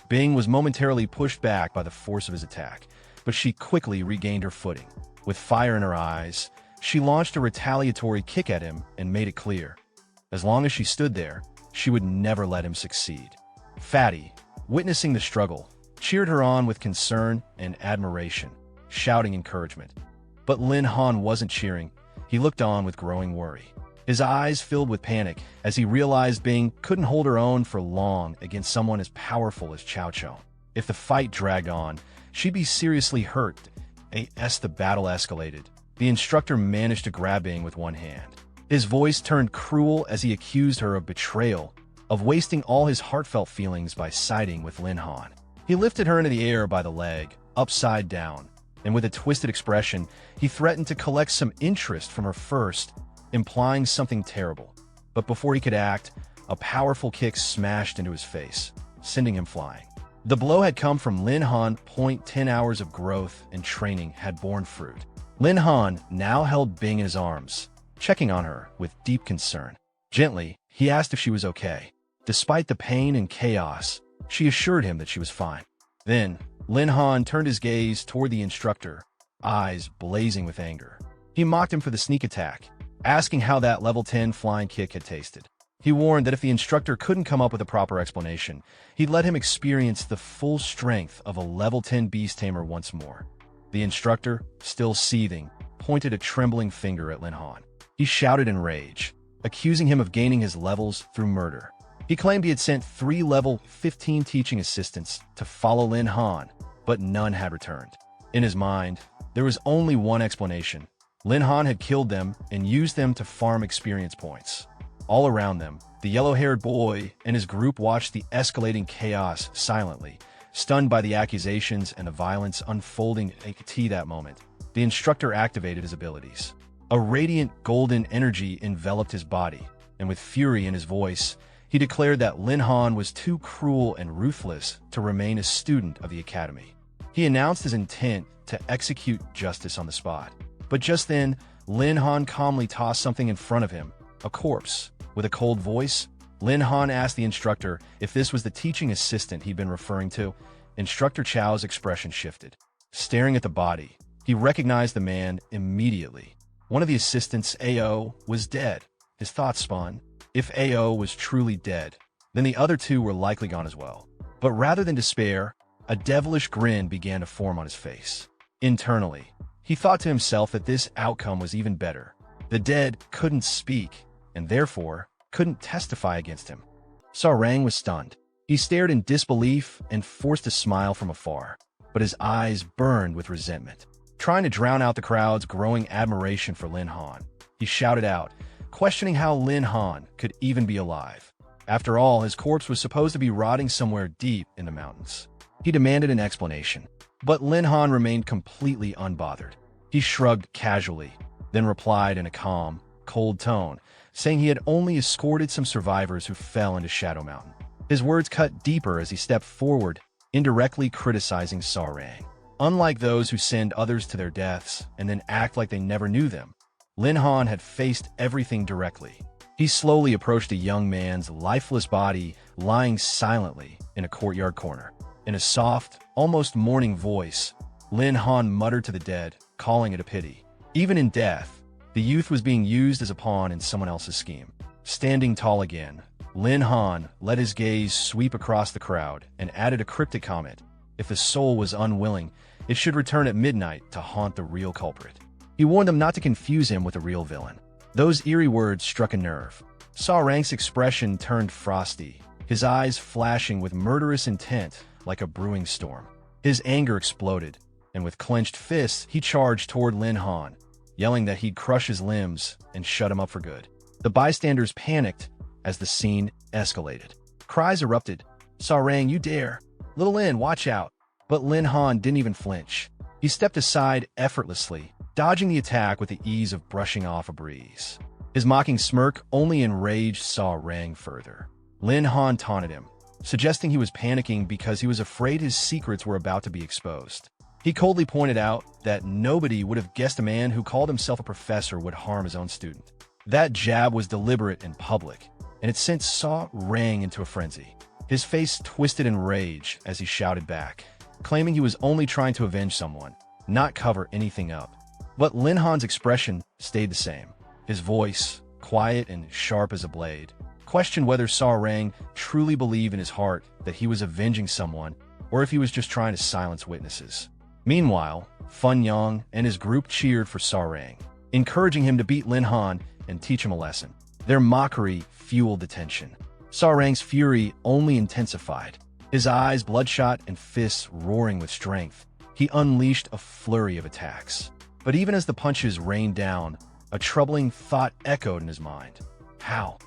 Bing was momentarily pushed back by the force of his attack, but she quickly regained her footing. With fire in her eyes, she launched a retaliatory kick at him and made it clear. As long as she stood there, she would never let him succeed. Fatty, witnessing the struggle, cheered her on with concern and admiration, shouting encouragement. But Lin Han wasn't cheering. He looked on with growing worry. His eyes filled with panic as he realized Bing couldn't hold her own for long against someone as powerful as Chow Chow. If the fight dragged on, she'd be seriously hurt. As the battle escalated, the instructor managed to grab Bing with one hand. His voice turned cruel as he accused her of betrayal, of wasting all his heartfelt feelings by siding with Lin Han. He lifted her into the air by the leg, upside down, and with a twisted expression, he threatened to collect some interest from her first, implying something terrible. But before he could act, a powerful kick smashed into his face, sending him flying. The blow had come from Lin Han. 10 hours of growth and training had borne fruit. Lin Han now held Bing in his arms, checking on her with deep concern. Gently, he asked if she was okay. Despite the pain and chaos, she assured him that she was fine. Then, Lin Han turned his gaze toward the instructor, eyes blazing with anger. He mocked him for the sneak attack, asking how that level 10 flying kick had tasted. He warned that if the instructor couldn't come up with a proper explanation, he'd let him experience the full strength of a level 10 beast tamer once more. The instructor, still seething, pointed a trembling finger at Lin Han. He shouted in rage, accusing him of gaining his levels through murder. He claimed he had sent 3 level 15 teaching assistants to follow Lin Han, but none had returned. In his mind, there was only one explanation. Lin Han had killed them and used them to farm experience points. All around them, the yellow-haired boy and his group watched the escalating chaos silently, stunned by the accusations and the violence unfolding at that moment. The instructor activated his abilities. A radiant golden energy enveloped his body, and with fury in his voice, he declared that Lin Han was too cruel and ruthless to remain a student of the academy. He announced his intent to execute justice on the spot. But just then, Lin Han calmly tossed something in front of him, a corpse. With a cold voice, Lin Han asked the instructor if this was the teaching assistant he'd been referring to. Instructor Chow's expression shifted. Staring at the body, he recognized the man immediately. One of the assistants, AO, was dead. His thoughts spun. If AO was truly dead, then the other 2 were likely gone as well. But rather than despair, a devilish grin began to form on his face. Internally, he thought to himself that this outcome was even better. The dead couldn't speak, and therefore couldn't testify against him. Sarang was stunned. He stared in disbelief and forced a smile from afar, but his eyes burned with resentment. Trying to drown out the crowd's growing admiration for Lin Han, he shouted out, questioning how Lin Han could even be alive. After all, his corpse was supposed to be rotting somewhere deep in the mountains. He demanded an explanation, but Lin Han remained completely unbothered. He shrugged casually, then replied in a calm, cold tone, saying he had only escorted some survivors who fell into Shadow Mountain. His words cut deeper as he stepped forward, indirectly criticizing Sarang. Unlike those who send others to their deaths and then act like they never knew them, Lin Han had faced everything directly. He slowly approached a young man's lifeless body lying silently in a courtyard corner. In a soft, almost mourning voice, Lin Han muttered to the dead, calling it a pity. Even in death, the youth was being used as a pawn in someone else's scheme. Standing tall again, Lin Han let his gaze sweep across the crowd and added a cryptic comment. If the soul was unwilling, it should return at midnight to haunt the real culprit. He warned them not to confuse him with a real villain. Those eerie words struck a nerve. Sarang's expression turned frosty, his eyes flashing with murderous intent like a brewing storm. His anger exploded, and with clenched fists, he charged toward Lin Han, yelling that he'd crush his limbs and shut him up for good. The bystanders panicked as the scene escalated. Cries erupted. "Sarang, you dare! Little Lin, watch out!" But Lin Han didn't even flinch. He stepped aside effortlessly, dodging the attack with the ease of brushing off a breeze. His mocking smirk only enraged Sarang further. Lin Han taunted him, suggesting he was panicking because he was afraid his secrets were about to be exposed. He coldly pointed out that nobody would have guessed a man who called himself a professor would harm his own student. That jab was deliberate and public, and it sent Sarang into a frenzy. His face twisted in rage as he shouted back, claiming he was only trying to avenge someone, not cover anything up. But Lin Han's expression stayed the same. His voice, quiet and sharp as a blade, questioned whether Sarang truly believed in his heart that he was avenging someone or if he was just trying to silence witnesses. Meanwhile, Fun Yang and his group cheered for Sarang, encouraging him to beat Lin Han and teach him a lesson. Their mockery fueled the tension. Sarang's fury only intensified. His eyes bloodshot and fists roaring with strength, he unleashed a flurry of attacks. But even as the punches rained down, a troubling thought echoed in his mind. How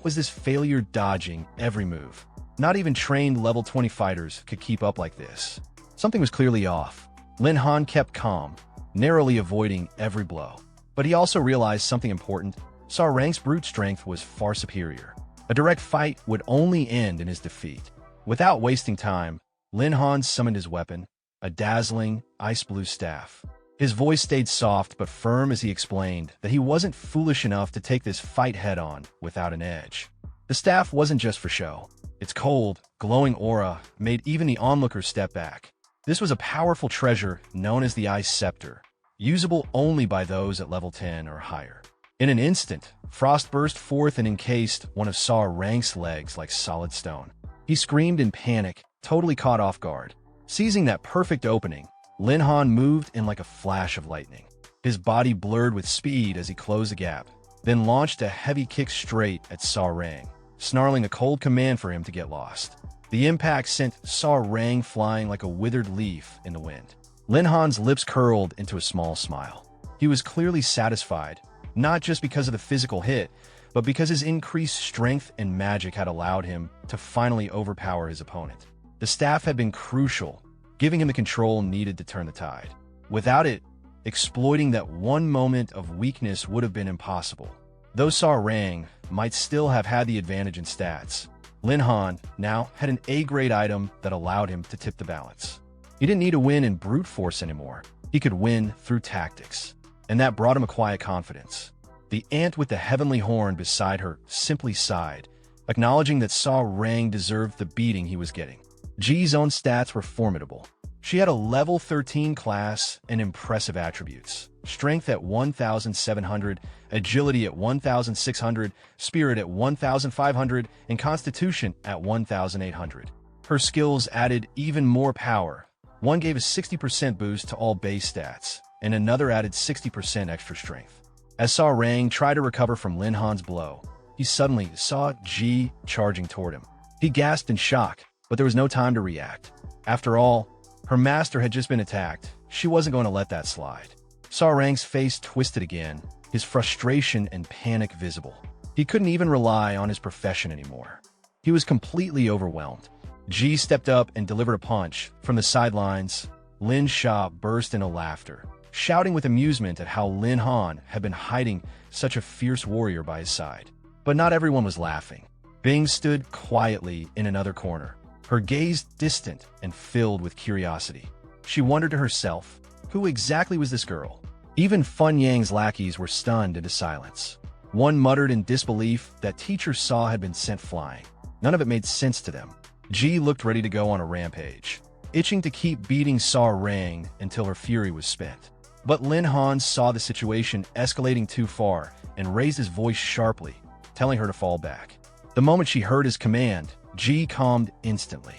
was this failure dodging every move? Not even trained level 20 fighters could keep up like this. Something was clearly off. Lin Han kept calm, narrowly avoiding every blow. But he also realized something important. Sarang's brute strength was far superior. A direct fight would only end in his defeat. Without wasting time, Lin Han summoned his weapon, a dazzling, ice-blue staff. His voice stayed soft but firm as he explained that he wasn't foolish enough to take this fight head-on without an edge. The staff wasn't just for show. Its cold, glowing aura made even the onlookers step back. This was a powerful treasure known as the Ice Scepter, usable only by those at level 10 or higher. In an instant, frost burst forth and encased one of Sarang's legs like solid stone. He screamed in panic, totally caught off guard. Seizing that perfect opening, Lin Han moved in like a flash of lightning. His body blurred with speed as he closed the gap, then launched a heavy kick straight at Sarang, snarling a cold command for him to get lost. The impact sent Sarang flying like a withered leaf in the wind. Lin Han's lips curled into a small smile. He was clearly satisfied, not just because of the physical hit, but because his increased strength and magic had allowed him to finally overpower his opponent. The staff had been crucial, giving him the control needed to turn the tide. Without it, exploiting that one moment of weakness would have been impossible. Though Sarang might still have had the advantage in stats, Lin Han now had an A-grade item that allowed him to tip the balance. He didn't need to win in brute force anymore. He could win through tactics, and that brought him a quiet confidence. The ant with the heavenly horn beside her simply sighed, acknowledging that Sarang deserved the beating he was getting. Ji's own stats were formidable. She had a level 13 class and impressive attributes. Strength at 1,700, agility at 1,600, spirit at 1,500, and constitution at 1,800. Her skills added even more power. One gave a 60% boost to all base stats, and another added 60% extra strength. As Sarang tried to recover from Lin Han's blow, he suddenly saw Ji charging toward him. He gasped in shock, but there was no time to react. After all, her master had just been attacked. She wasn't going to let that slide. Sarang's face twisted again, his frustration and panic visible. He couldn't even rely on his profession anymore. He was completely overwhelmed. Ji stepped up and delivered a punch. From the sidelines, Lin Sha burst into laughter, shouting with amusement at how Lin Han had been hiding such a fierce warrior by his side. But not everyone was laughing. Bing stood quietly in another corner, her gaze distant and filled with curiosity. She wondered to herself, who exactly was this girl? Even Fun Yang's lackeys were stunned into silence. One muttered in disbelief that Teacher Saw had been sent flying. None of it made sense to them. Ji looked ready to go on a rampage, itching to keep beating Sa Rang until her fury was spent. But Lin Han saw the situation escalating too far and raised his voice sharply, telling her to fall back. The moment she heard his command, Ji calmed instantly.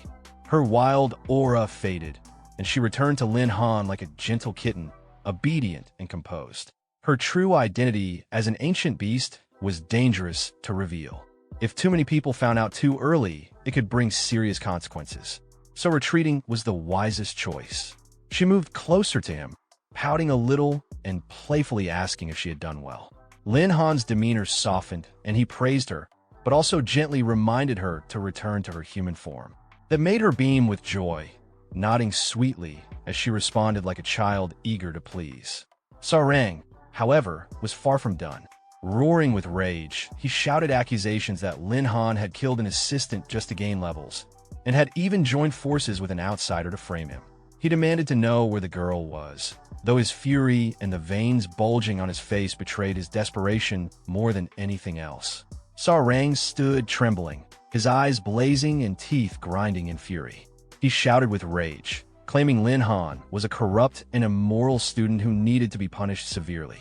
Her wild aura faded, and she returned to Lin Han like a gentle kitten, obedient and composed. Her true identity as an ancient beast was dangerous to reveal. If too many people found out too early, it could bring serious consequences. So retreating was the wisest choice. She moved closer to him, pouting a little and playfully asking if she had done well. Lin Han's demeanor softened, and he praised her, but also gently reminded her to return to her human form. That made her beam with joy, nodding sweetly as she responded like a child eager to please. Sarang, however, was far from done. Roaring with rage, he shouted accusations that Lin Han had killed an assistant just to gain levels, and had even joined forces with an outsider to frame him. He demanded to know where the girl was, though his fury and the veins bulging on his face betrayed his desperation more than anything else. Sarang stood trembling, his eyes blazing and teeth grinding in fury. He shouted with rage, claiming Lin Han was a corrupt and immoral student who needed to be punished severely.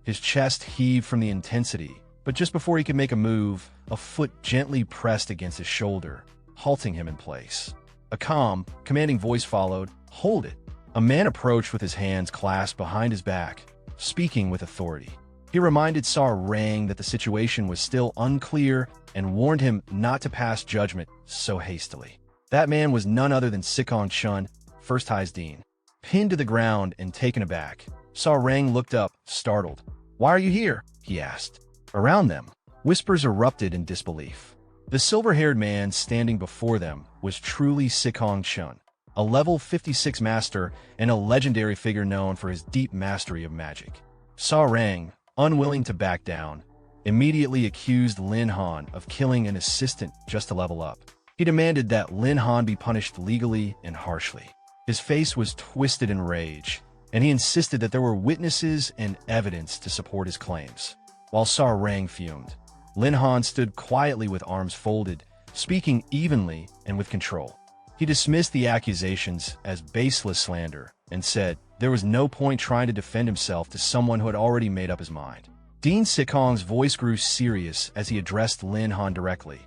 His chest heaved from the intensity, but just before he could make a move, a foot gently pressed against his shoulder, halting him in place. A calm, commanding voice followed, "Hold it." A man approached with his hands clasped behind his back, speaking with authority. He reminded Sa Rang that the situation was still unclear and warned him not to pass judgment so hastily. That man was none other than Sikong Chun, First High's Dean. Pinned to the ground and taken aback, Sa Rang looked up, startled. "Why are you here?" he asked. Around them, whispers erupted in disbelief. The silver-haired man standing before them was truly Sikong Chun, a level 56 master and a legendary figure known for his deep mastery of magic. Sa Rang, unwilling to back down, immediately accused Lin Han of killing an assistant just to level up. He demanded that Lin Han be punished legally and harshly. His face was twisted in rage, and he insisted that there were witnesses and evidence to support his claims. While Sa Rang fumed, Lin Han stood quietly with arms folded, speaking evenly and with control. He dismissed the accusations as baseless slander and said there was no point trying to defend himself to someone who had already made up his mind. Dean Sikong's voice grew serious as he addressed Lin Han directly,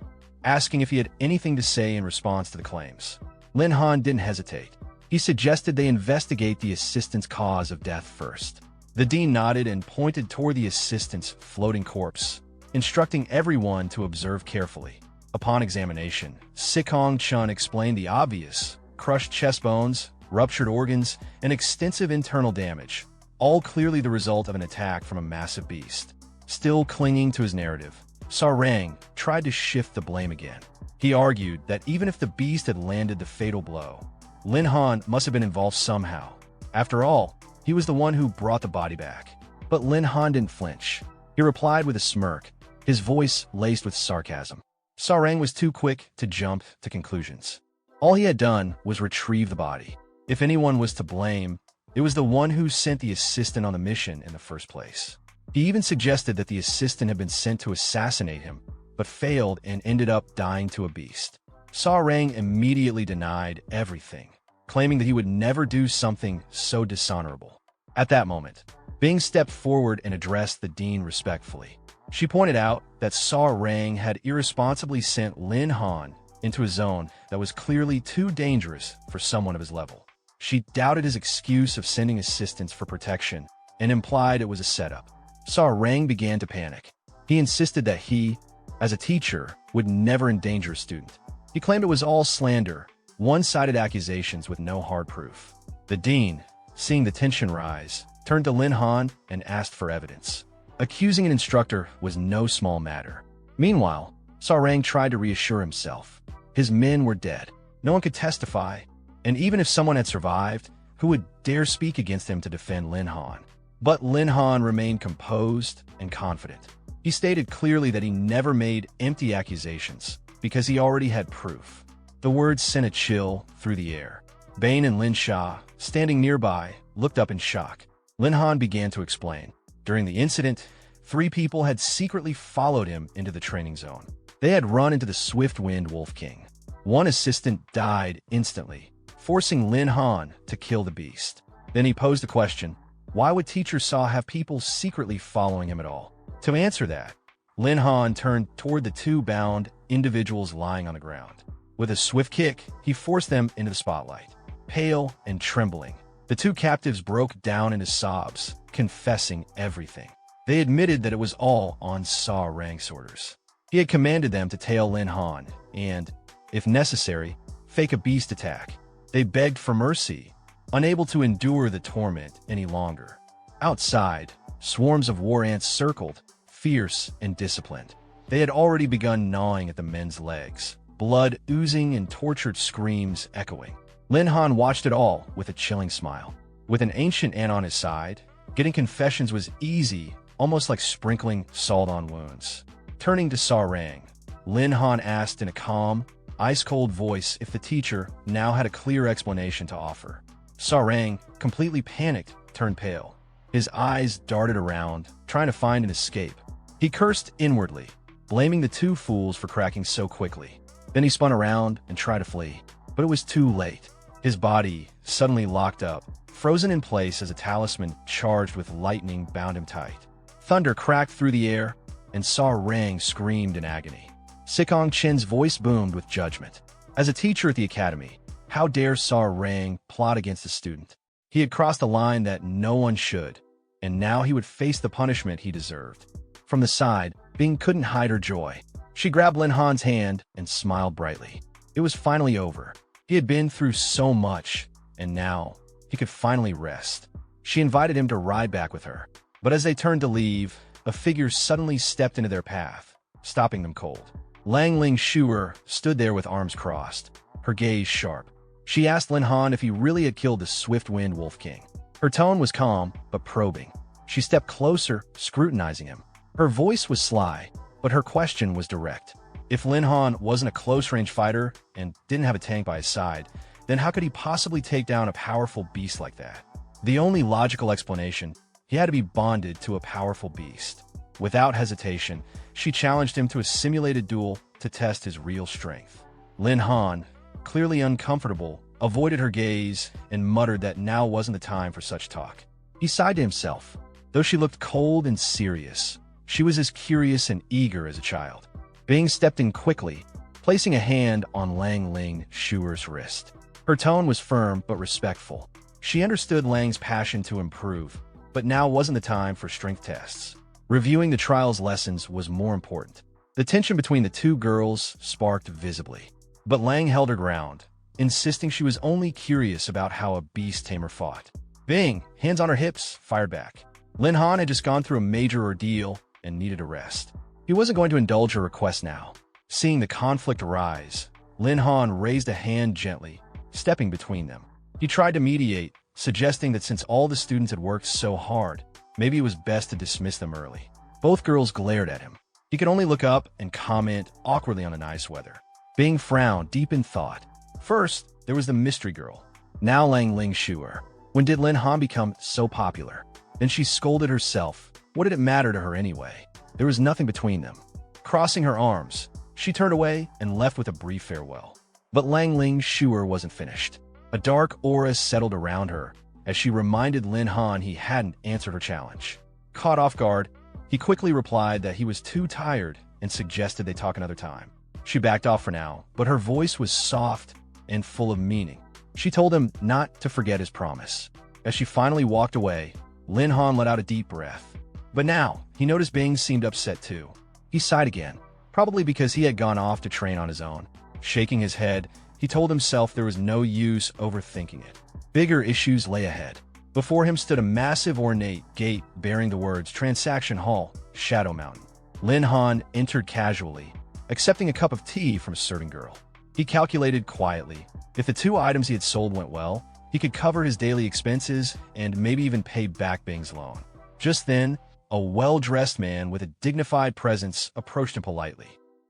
asking if he had anything to say in response to the claims. Lin Han didn't hesitate. He suggested they investigate the assistant's cause of death first. The dean nodded and pointed toward the assistant's floating corpse, instructing everyone to observe carefully. Upon examination, Sikong Chun explained the obvious: crushed chest bones, ruptured organs, and extensive internal damage, all clearly the result of an attack from a massive beast. Still clinging to his narrative, Sa Rang tried to shift the blame again. He argued that even if the beast had landed the fatal blow, Lin Han must have been involved somehow. After all, he was the one who brought the body back. But Lin Han didn't flinch. He replied with a smirk, his voice laced with sarcasm. Sa Rang was too quick to jump to conclusions. All he had done was retrieve the body. If anyone was to blame, it was the one who sent the assistant on the mission in the first place. He even suggested that the assistant had been sent to assassinate him, but failed and ended up dying to a beast. Sa Rang immediately denied everything, claiming that he would never do something so dishonorable. At that moment, Bing stepped forward and addressed the dean respectfully. She pointed out that Sa Rang had irresponsibly sent Lin Han into a zone that was clearly too dangerous for someone of his level. She doubted his excuse of sending assistants for protection and implied it was a setup. Sa Rang began to panic. He insisted that he, as a teacher, would never endanger a student. He claimed it was all slander, one-sided accusations with no hard proof. The dean, seeing the tension rise, turned to Lin Han and asked for evidence. Accusing an instructor was no small matter. Meanwhile, Sarang tried to reassure himself. His men were dead. No one could testify, and even if someone had survived, who would dare speak against him to defend Lin Han? But Lin Han remained composed and confident. He stated clearly that he never made empty accusations because he already had proof. The words sent a chill through the air. Bane and Lin Sha, standing nearby, looked up in shock. Lin Han began to explain. During the incident, 3 people had secretly followed him into the training zone. They had run into the Swift-Wind Wolf King. One assistant died instantly, forcing Lin Han to kill the beast. Then he posed the question, why would Teacher Saw have people secretly following him at all? To answer that, Lin Han turned toward the 2 bound individuals lying on the ground. With a swift kick, he forced them into the spotlight. Pale and trembling, the 2 captives broke down into sobs, confessing everything. They admitted that it was all on Saw Rang's orders. He had commanded them to tail Lin Han and, if necessary, fake a beast attack. They begged for mercy, unable to endure the torment any longer. Outside, swarms of war ants circled, fierce and disciplined. They had already begun gnawing at the men's legs, blood oozing and tortured screams echoing. Lin Han watched it all with a chilling smile. With an ancient ant on his side, getting confessions was easy, almost like sprinkling salt on wounds. Turning to Sarang, Lin Han asked in a calm, ice-cold voice if the teacher now had a clear explanation to offer. Sarang, completely panicked, turned pale. His eyes darted around, trying to find an escape. He cursed inwardly, blaming the 2 fools for cracking so quickly. Then he spun around and tried to flee, but it was too late. His body suddenly locked up, frozen in place as a talisman charged with lightning bound him tight. Thunder cracked through the air, and Sarang screamed in agony. Sikong Chen's voice boomed with judgment. As a teacher at the academy, how dare Sarang plot against a student? He had crossed a line that no one should, and now he would face the punishment he deserved. From the side, Bing couldn't hide her joy. She grabbed Lin Han's hand and smiled brightly. It was finally over. He had been through so much, and now he could finally rest. She invited him to ride back with her, but as they turned to leave, a figure suddenly stepped into their path, stopping them cold. Lang Ling Shuer stood there with arms crossed, her gaze sharp. She asked Lin Han if he really had killed the Swift-Wind Wolf King. Her tone was calm, but probing. She stepped closer, scrutinizing him. Her voice was sly, but her question was direct. If Lin Han wasn't a close-range fighter and didn't have a tank by his side, then how could he possibly take down a powerful beast like that? The only logical explanation, he had to be bonded to a powerful beast. Without hesitation, she challenged him to a simulated duel to test his real strength. Lin Han, clearly uncomfortable, avoided her gaze and muttered that now wasn't the time for such talk. He sighed to himself. Though she looked cold and serious, she was as curious and eager as a child. Bing stepped in quickly, placing a hand on Lang Ling Shuer's wrist. Her tone was firm but respectful. She understood Lang's passion to improve, but now wasn't the time for strength tests. Reviewing the trial's lessons was more important. The tension between the 2 girls sparked visibly. But Lang held her ground, insisting she was only curious about how a beast tamer fought. Bing, hands on her hips, fired back. Lin Han had just gone through a major ordeal and needed a rest. He wasn't going to indulge her request now. Seeing the conflict rise, Lin Han raised a hand gently, stepping between them. He tried to mediate, suggesting that since all the students had worked so hard, maybe it was best to dismiss them early. Both girls glared at him. He could only look up and comment awkwardly on the nice weather. Bing frowned, deep in thought. First, there was the mystery girl. Now Lang Ling Shuer. When did Lin Han become so popular? Then she scolded herself. What did it matter to her anyway? There was nothing between them. Crossing her arms, she turned away and left with a brief farewell. But Lang Ling Shuer wasn't finished. A dark aura settled around her as she reminded Lin Han he hadn't answered her challenge. Caught off guard, he quickly replied that he was too tired and suggested they talk another time. She backed off for now, but her voice was soft and full of meaning. She told him not to forget his promise. As she finally walked away, Lin Han let out a deep breath. But now, he noticed Bing seemed upset too. He sighed again, probably because he had gone off to train on his own. Shaking his head, he told himself there was no use overthinking it. Bigger issues lay ahead. Before him stood a massive ornate gate bearing the words Transaction Hall, Shadow Mountain. Lin Han entered casually, accepting a cup of tea from a serving girl. He calculated quietly. If the 2 items he had sold went well, he could cover his daily expenses and maybe even pay back Bing's loan. Just then, a well-dressed man with a dignified presence approached him politely.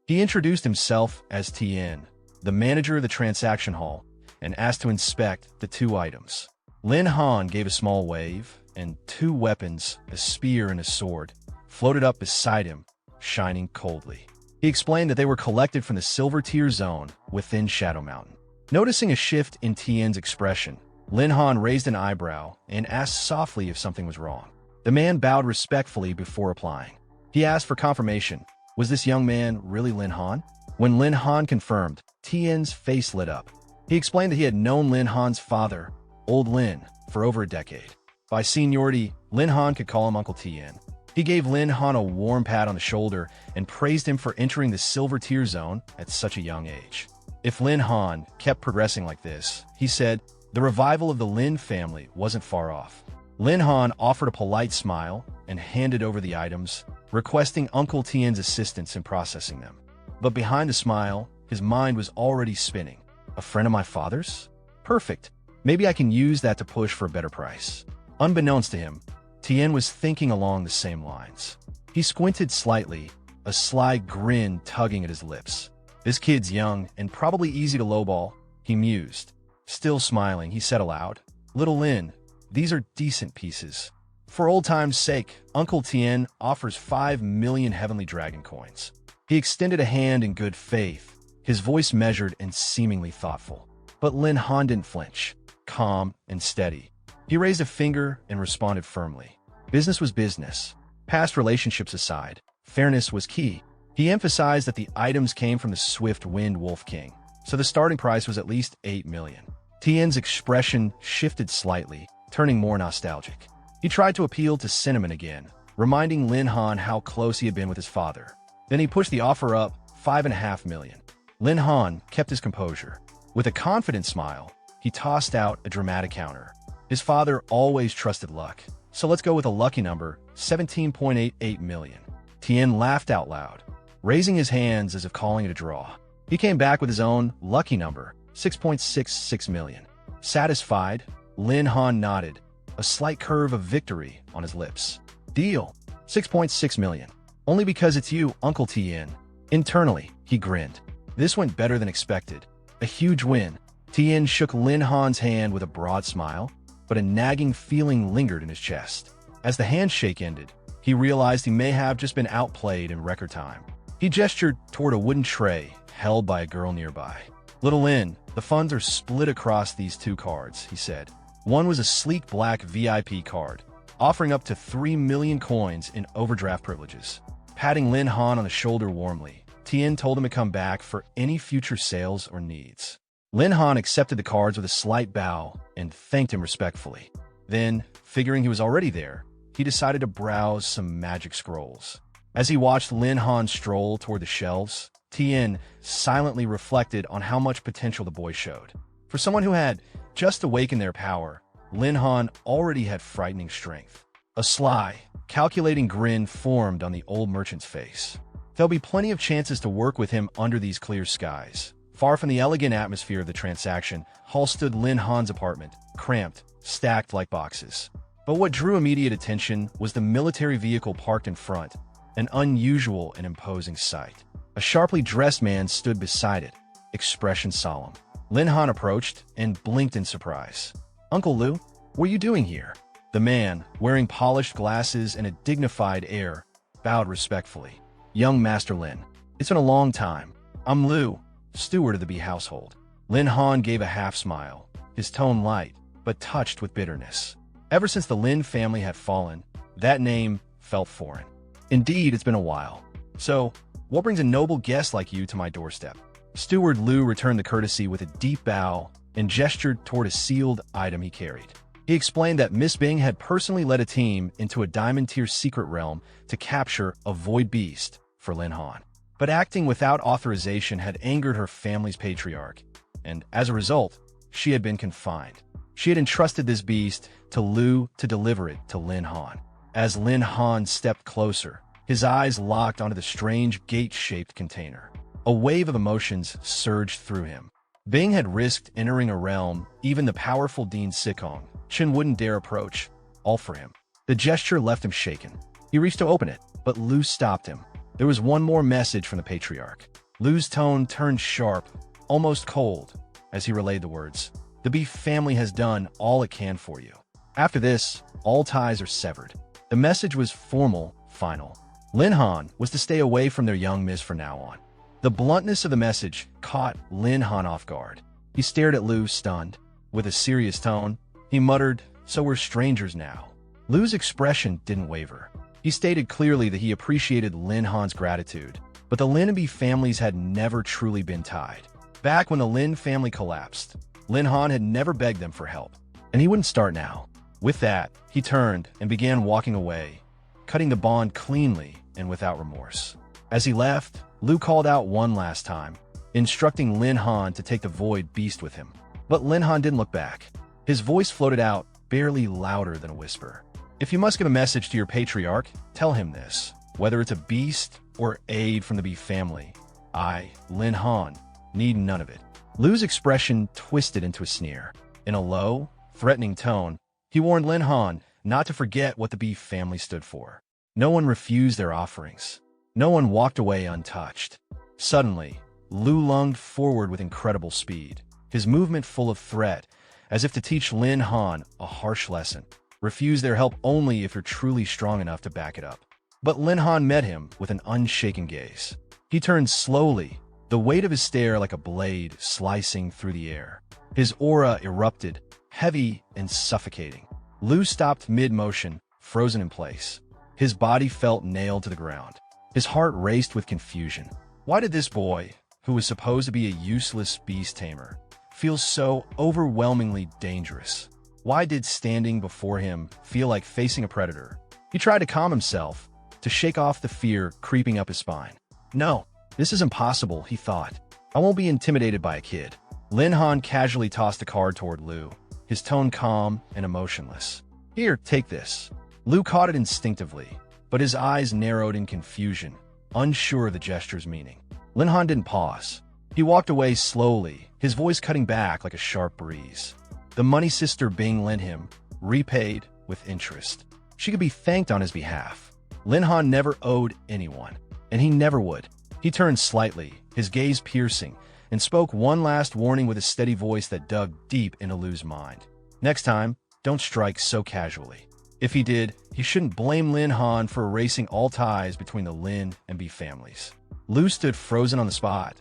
He introduced himself as Tien, the manager of the transaction hall, and asked to inspect the 2 items. Lin Han gave a small wave, and 2 weapons, a spear and a sword, floated up beside him, shining coldly. He explained that they were collected from the Silver Tier Zone within Shadow Mountain. Noticing a shift in Tien's expression, Lin Han raised an eyebrow and asked softly if something was wrong. The man bowed respectfully before replying. He asked for confirmation. Was this young man really Lin Han? When Lin Han confirmed, Tien's face lit up. He explained that he had known Lin Han's father, Old Lin, for over a decade. By seniority, Lin Han could call him Uncle Tien. He gave Lin Han a warm pat on the shoulder and praised him for entering the Silver Tier Zone at such a young age. If Lin Han kept progressing like this, he said, the revival of the Lin family wasn't far off. Lin Han offered a polite smile and handed over the items, requesting Uncle Tien's assistance in processing them. But behind the smile, his mind was already spinning. A friend of my father's? Perfect. Maybe I can use that to push for a better price. Unbeknownst to him, Tien was thinking along the same lines. He squinted slightly, a sly grin tugging at his lips. This kid's young and probably easy to lowball, he mused. Still smiling, he said aloud, Little Lin, these are decent pieces. For old time's sake, Uncle Tien offers 5 million Heavenly Dragon coins. He extended a hand in good faith, his voice measured and seemingly thoughtful. But Lin Han didn't flinch, calm and steady. He raised a finger and responded firmly. Business was business. Past relationships aside, fairness was key. He emphasized that the items came from the Swift Wind Wolf King, so the starting price was at least 8 million. Tien's expression shifted slightly, turning more nostalgic. He tried to appeal to sentiment again, reminding Lin Han how close he had been with his father. Then he pushed the offer up 5.5 million. Lin Han kept his composure. With a confident smile, he tossed out a dramatic counter. His father always trusted luck, so let's go with a lucky number, 17.88 million. Tien laughed out loud, raising his hands as if calling it a draw. He came back with his own lucky number, 6.66 million. Satisfied, Lin Han nodded, a slight curve of victory on his lips. Deal, 6.6 million. Only because it's you, Uncle Tien. Internally, he grinned. This went better than expected. A huge win. Tien shook Lin Han's hand with a broad smile, but a nagging feeling lingered in his chest. As the handshake ended, he realized he may have just been outplayed in record time. He gestured toward a wooden tray held by a girl nearby. Little Lin, the funds are split across these 2 cards, he said. One was a sleek black VIP card, offering up to 3 million coins in overdraft privileges. Patting Lin Han on the shoulder warmly, Tien told him to come back for any future sales or needs. Lin Han accepted the cards with a slight bow and thanked him respectfully. Then, figuring he was already there, he decided to browse some magic scrolls. As he watched Lin Han stroll toward the shelves, Tien silently reflected on how much potential the boy showed. For someone who had just awakened their power, Lin Han already had frightening strength. A sly, calculating grin formed on the old merchant's face. There'll be plenty of chances to work with him under these clear skies. Far from the elegant atmosphere of the transaction hall stood Lin Han's apartment, cramped, stacked like boxes. But what drew immediate attention was the military vehicle parked in front, an unusual and imposing sight. A sharply dressed man stood beside it, expression solemn. Lin Han approached and blinked in surprise. Uncle Lu, what are you doing here? The man, wearing polished glasses and a dignified air, bowed respectfully. Young Master Lin, it's been a long time. I'm Lu, steward of the B household. Lin Han gave a half smile, his tone light, but touched with bitterness. Ever since the Lin family had fallen, that name felt foreign. Indeed, it's been a while. So, what brings a noble guest like you to my doorstep? Steward Lu returned the courtesy with a deep bow and gestured toward a sealed item he carried. He explained that Miss Bing had personally led a team into a diamond-tier secret realm to capture a void beast for Lin Han. But acting without authorization had angered her family's patriarch, and as a result, she had been confined. She had entrusted this beast to Lu to deliver it to Lin Han. As Lin Han stepped closer, his eyes locked onto the strange gate-shaped container. A wave of emotions surged through him. Bing had risked entering a realm even the powerful Dean Sikong Chen wouldn't dare approach, all for him. The gesture left him shaken. He reached to open it, but Lu stopped him. There was one more message from the patriarch. Lu's tone turned sharp, almost cold, as he relayed the words. The Beef family has done all it can for you. After this, all ties are severed. The message was formal, final. Lin Han was to stay away from their young miss from now on. The bluntness of the message caught Lin Han off guard. He stared at Lu, stunned. With a serious tone, he muttered, "So we're strangers now." Lu's expression didn't waver. He stated clearly that he appreciated Lin Han's gratitude, but the Lin and Beef families had never truly been tied. Back when the Lin family collapsed, Lin Han had never begged them for help, and he wouldn't start now. With that, he turned and began walking away, cutting the bond cleanly and without remorse. As he left, Lu called out one last time, instructing Lin Han to take the Void Beast with him. But Lin Han didn't look back. His voice floated out, barely louder than a whisper. "If you must give a message to your patriarch, tell him this. Whether it's a beast or aid from the Beef family, I, Lin Han, need none of it." Lu's expression twisted into a sneer. In a low, threatening tone, he warned Lin Han not to forget what the Beef family stood for. No one refused their offerings. No one walked away untouched. Suddenly, Lu lunged forward with incredible speed, his movement full of threat, as if to teach Lin Han a harsh lesson. Refuse their help only if you're truly strong enough to back it up. But Lin Han met him with an unshaken gaze. He turned slowly, the weight of his stare like a blade slicing through the air. His aura erupted, heavy and suffocating. Lu stopped mid-motion, frozen in place. His body felt nailed to the ground. His heart raced with confusion. Why did this boy, who was supposed to be a useless beast tamer, feel so overwhelmingly dangerous? Why did standing before him feel like facing a predator? He tried to calm himself, to shake off the fear creeping up his spine. No, this is impossible, he thought. I won't be intimidated by a kid. Lin Han casually tossed a card toward Lu, his tone calm and emotionless. Here, take this. Lu caught it instinctively, but his eyes narrowed in confusion, unsure of the gesture's meaning. Lin Han didn't pause. He walked away slowly, his voice cutting back like a sharp breeze. The money sister Bing lent him, repaid with interest. She could be thanked on his behalf. Lin Han never owed anyone, and he never would. He turned slightly, his gaze piercing, and spoke one last warning with a steady voice that dug deep into Lu's mind. Next time, don't strike so casually. If he did, he shouldn't blame Lin Han for erasing all ties between the Lin and Beef families. Lu stood frozen on the spot,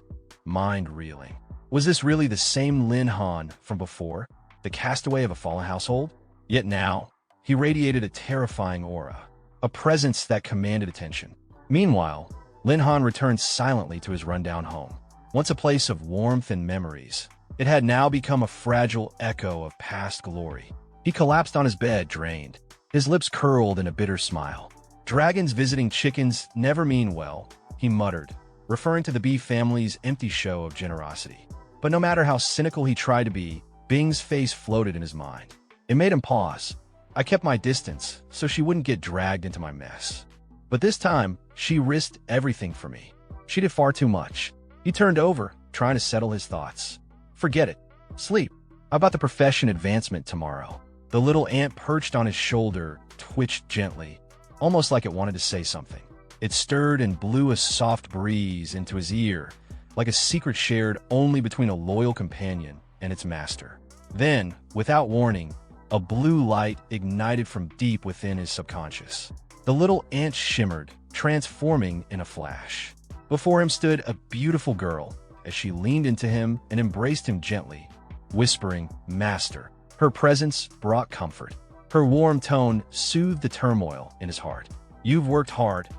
mind reeling. Was this really the same Lin Han from before, the castaway of a fallen household? Yet now, he radiated a terrifying aura, a presence that commanded attention. Meanwhile, Lin Han returned silently to his rundown home. Once a place of warmth and memories, it had now become a fragile echo of past glory. He collapsed on his bed, drained, his lips curled in a bitter smile. Dragons visiting chickens never mean well, he muttered, referring to the Beef family's empty show of generosity. But no matter how cynical he tried to be, Bing's face floated in his mind. It made him pause. I kept my distance, so she wouldn't get dragged into my mess. But this time, she risked everything for me. She did far too much. He turned over, trying to settle his thoughts. Forget it. Sleep. How about the profession advancement tomorrow? The little ant perched on his shoulder twitched gently, almost like it wanted to say something. It stirred and blew a soft breeze into his ear, like a secret shared only between a loyal companion and its master. Then, without warning, a blue light ignited from deep within his subconscious. The little ant shimmered, transforming in a flash. Before him stood a beautiful girl, as she leaned into him and embraced him gently, whispering, "Master." Her presence brought comfort. Her warm tone soothed the turmoil in his heart. "You've worked hard."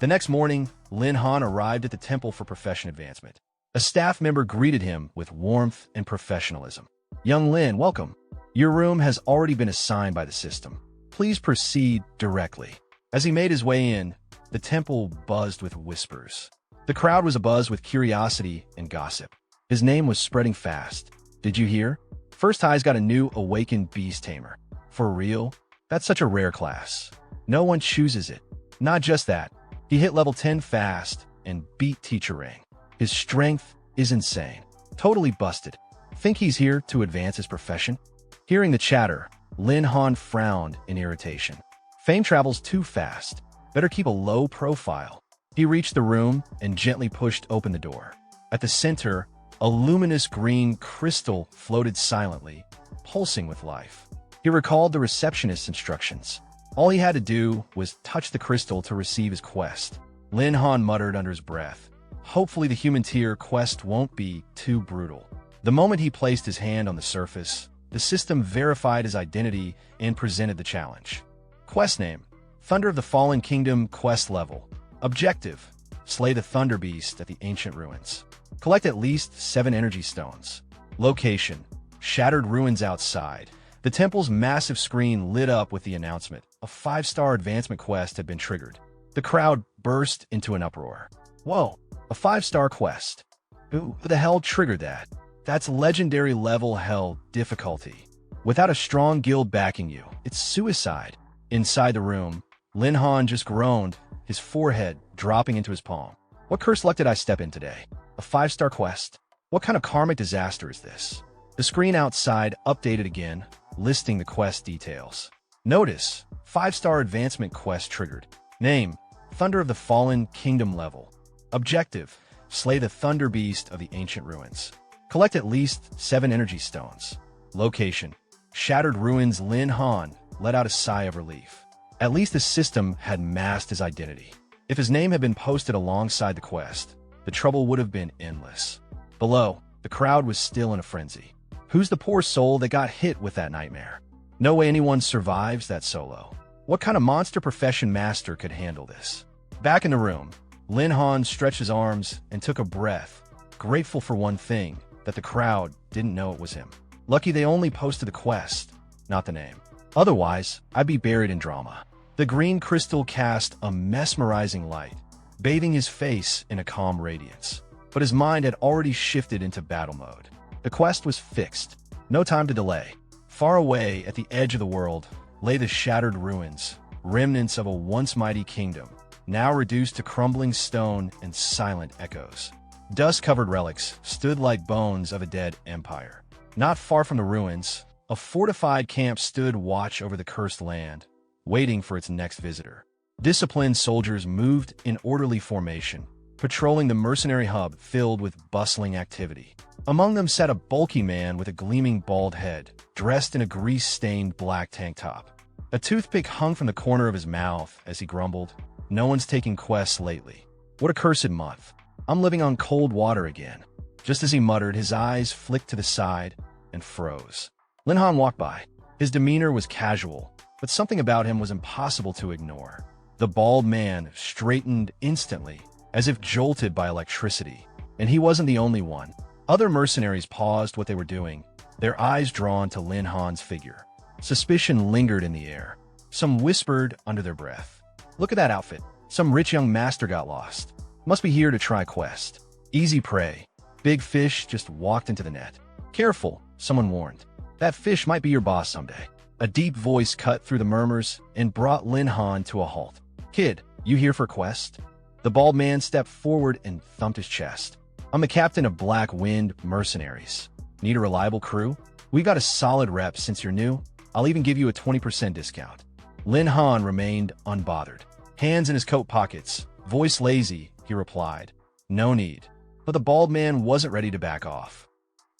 The next morning, Lin Han arrived at the temple for profession advancement. A staff member greeted him with warmth and professionalism. "Young Lin, welcome. Your room has already been assigned by the system. Please proceed directly." As he made his way in, the temple buzzed with whispers. The crowd was abuzz with curiosity and gossip. His name was spreading fast. "Did you hear? First High's got a new awakened beast tamer." "For real? That's such a rare class. No one chooses it." Not just that, he hit level 10 fast and beat Teacher Ring. His strength is insane. Totally busted. Think he's here to advance his profession? Hearing the chatter, Lin Han frowned in irritation. Fame travels too fast. Better keep a low profile. He reached the room and gently pushed open the door. At the center, a luminous green crystal floated silently, pulsing with life. He recalled the receptionist's instructions. All he had to do was touch the crystal to receive his quest. Lin Han muttered under his breath. Hopefully the human tier quest won't be too brutal. The moment he placed his hand on the surface, the system verified his identity and presented the challenge. Quest name: Thunder of the Fallen Kingdom quest level. Objective: slay the Thunder Beast at the ancient ruins. Collect at least 7 energy stones. Location: shattered ruins outside. The temple's massive screen lit up with the announcement. A 5-star advancement quest had been triggered. The crowd burst into an uproar. Whoa, a 5-star quest. Who the hell triggered that? That's legendary level hell difficulty. Without a strong guild backing you, it's suicide. Inside the room, Lin Han just groaned, his forehead dropping into his palm. What cursed luck did I step in today? A 5-star quest? What kind of karmic disaster is this? The screen outside updated again, listing the quest details. Notice: 5-star advancement quest triggered. Name: Thunder of the Fallen Kingdom level. Objective: slay the Thunder Beast of the ancient ruins. Collect at least 7 energy stones. Location: shattered ruins. Lin Han let out a sigh of relief. At least the system had masked his identity. If his name had been posted alongside the quest, the trouble would have been endless. Below, the crowd was still in a frenzy. Who's the poor soul that got hit with that nightmare? No way anyone survives that solo. What kind of monster profession master could handle this? Back in the room, Lin Han stretched his arms and took a breath, grateful for one thing, that the crowd didn't know it was him. Lucky they only posted the quest, not the name. Otherwise, I'd be buried in drama. The green crystal cast a mesmerizing light, bathing his face in a calm radiance. But his mind had already shifted into battle mode. The quest was fixed. No time to delay. Far away at the edge of the world lay the shattered ruins, remnants of a once mighty kingdom, now reduced to crumbling stone and silent echoes. Dust-covered relics stood like bones of a dead empire. Not far from the ruins, a fortified camp stood watch over the cursed land, waiting for its next visitor. Disciplined soldiers moved in orderly formation, patrolling the mercenary hub filled with bustling activity. Among them sat a bulky man with a gleaming bald head, dressed in a grease-stained black tank top. A toothpick hung from the corner of his mouth as he grumbled, "No one's taking quests lately. What a cursed month. I'm living on cold water again." Just as he muttered, his eyes flicked to the side and froze. Lin Han walked by. His demeanor was casual, but something about him was impossible to ignore. The bald man straightened instantly, as if jolted by electricity. And he wasn't the only one. Other mercenaries paused what they were doing, their eyes drawn to Lin Han's figure. Suspicion lingered in the air. Some whispered under their breath, "Look at that outfit. Some rich young master got lost. Must be here to try quest. Easy prey. Big fish just walked into the net. Careful," someone warned. "That fish might be your boss someday." A deep voice cut through the murmurs and brought Lin Han to a halt. "Kid, you here for quest?" The bald man stepped forward and thumped his chest. "I'm the captain of Black Wind Mercenaries. Need a reliable crew? We got a solid rep since you're new. I'll even give you a 20% discount." Lin Han remained unbothered. Hands in his coat pockets, voice lazy, he replied, "No need." But the bald man wasn't ready to back off.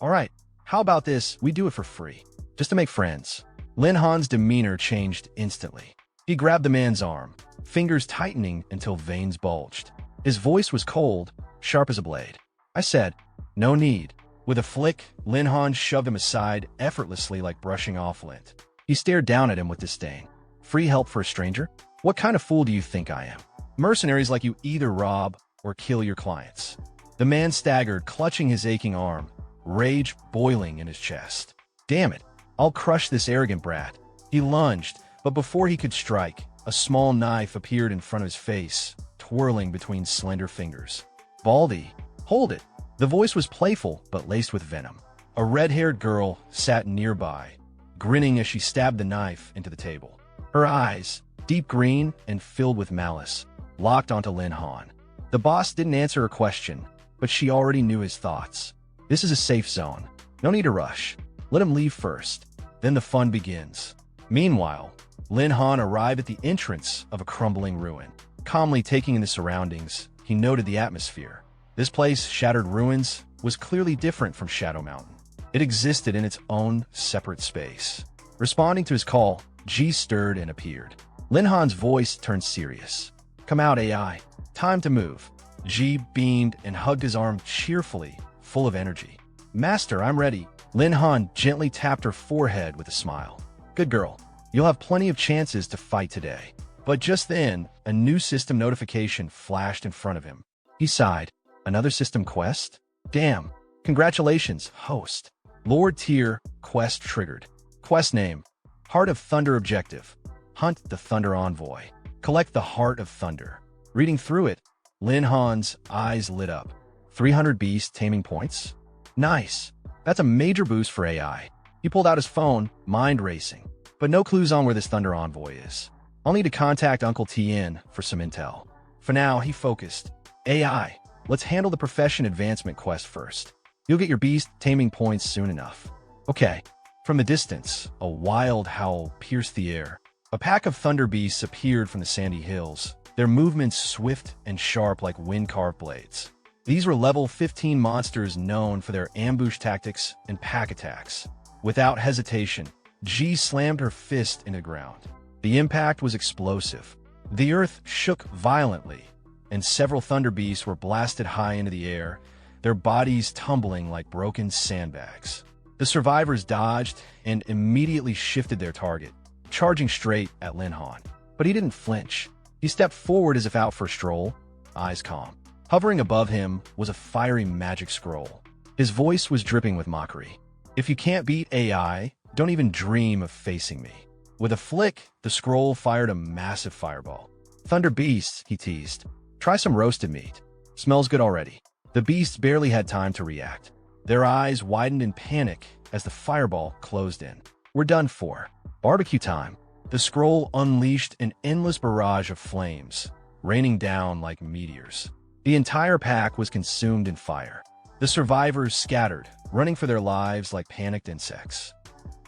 "All right, how about this? We do it for free, just to make friends." Lin Han's demeanor changed instantly. He grabbed the man's arm, fingers tightening until veins bulged. His voice was cold, sharp as a blade. "I said, no need." With a flick, Lin Han shoved him aside effortlessly like brushing off lint. He stared down at him with disdain. "Free help for a stranger? What kind of fool do you think I am? Mercenaries like you either rob or kill your clients." The man staggered, clutching his aching arm, rage boiling in his chest. "Damn it, I'll crush this arrogant brat." He lunged, but before he could strike, a small knife appeared in front of his face, twirling between slender fingers. "Baldy, hold it." The voice was playful, but laced with venom. A red-haired girl sat nearby, grinning as she stabbed the knife into the table. Her eyes, deep green and filled with malice, locked onto Lin Han. The boss didn't answer her question, but she already knew his thoughts. This is a safe zone. No need to rush. Let him leave first. Then the fun begins. Meanwhile, Lin Han arrived at the entrance of a crumbling ruin. Calmly taking in the surroundings, he noted the atmosphere. This place, Shattered Ruins, was clearly different from Shadow Mountain. It existed in its own separate space. Responding to his call, G stirred and appeared. Lin Han's voice turned serious. "Come out, AI. Time to move." G beamed and hugged his arm cheerfully, full of energy. "Master, I'm ready." Lin Han gently tapped her forehead with a smile. "Good girl. You'll have plenty of chances to fight today." But just then, a new system notification flashed in front of him. He sighed. "Another system quest? Damn. Congratulations, host." Lord Tier quest triggered. Quest name: Heart of Thunder Objective. Hunt the Thunder Envoy. Collect the Heart of Thunder. Reading through it, Lin Han's eyes lit up. 300 Beast Taming points? Nice. That's a major boost for AI. He pulled out his phone, mind racing. But no clues on where this Thunder Envoy is. I'll need to contact Uncle Tien for some intel. For now, he focused. AI, let's handle the profession advancement quest first. You'll get your beast taming points soon enough. Okay. From the distance, a wild howl pierced the air. A pack of thunder beasts appeared from the sandy hills, their movements swift and sharp like wind-carved blades. These were level 15 monsters known for their ambush tactics and pack attacks. Without hesitation, G slammed her fist into the ground. The impact was explosive. The earth shook violently, and several thunder beasts were blasted high into the air, their bodies tumbling like broken sandbags. The survivors dodged and immediately shifted their target, charging straight at Lin Han. But he didn't flinch. He stepped forward as if out for a stroll, eyes calm. Hovering above him was a fiery magic scroll. His voice was dripping with mockery. "If you can't beat AI, don't even dream of facing me." With a flick, the scroll fired a massive fireball. "Thunder beasts," he teased. "Try some roasted meat. Smells good already." The beasts barely had time to react. Their eyes widened in panic as the fireball closed in. "We're done for. Barbecue time." The scroll unleashed an endless barrage of flames, raining down like meteors. The entire pack was consumed in fire. The survivors scattered, running for their lives like panicked insects.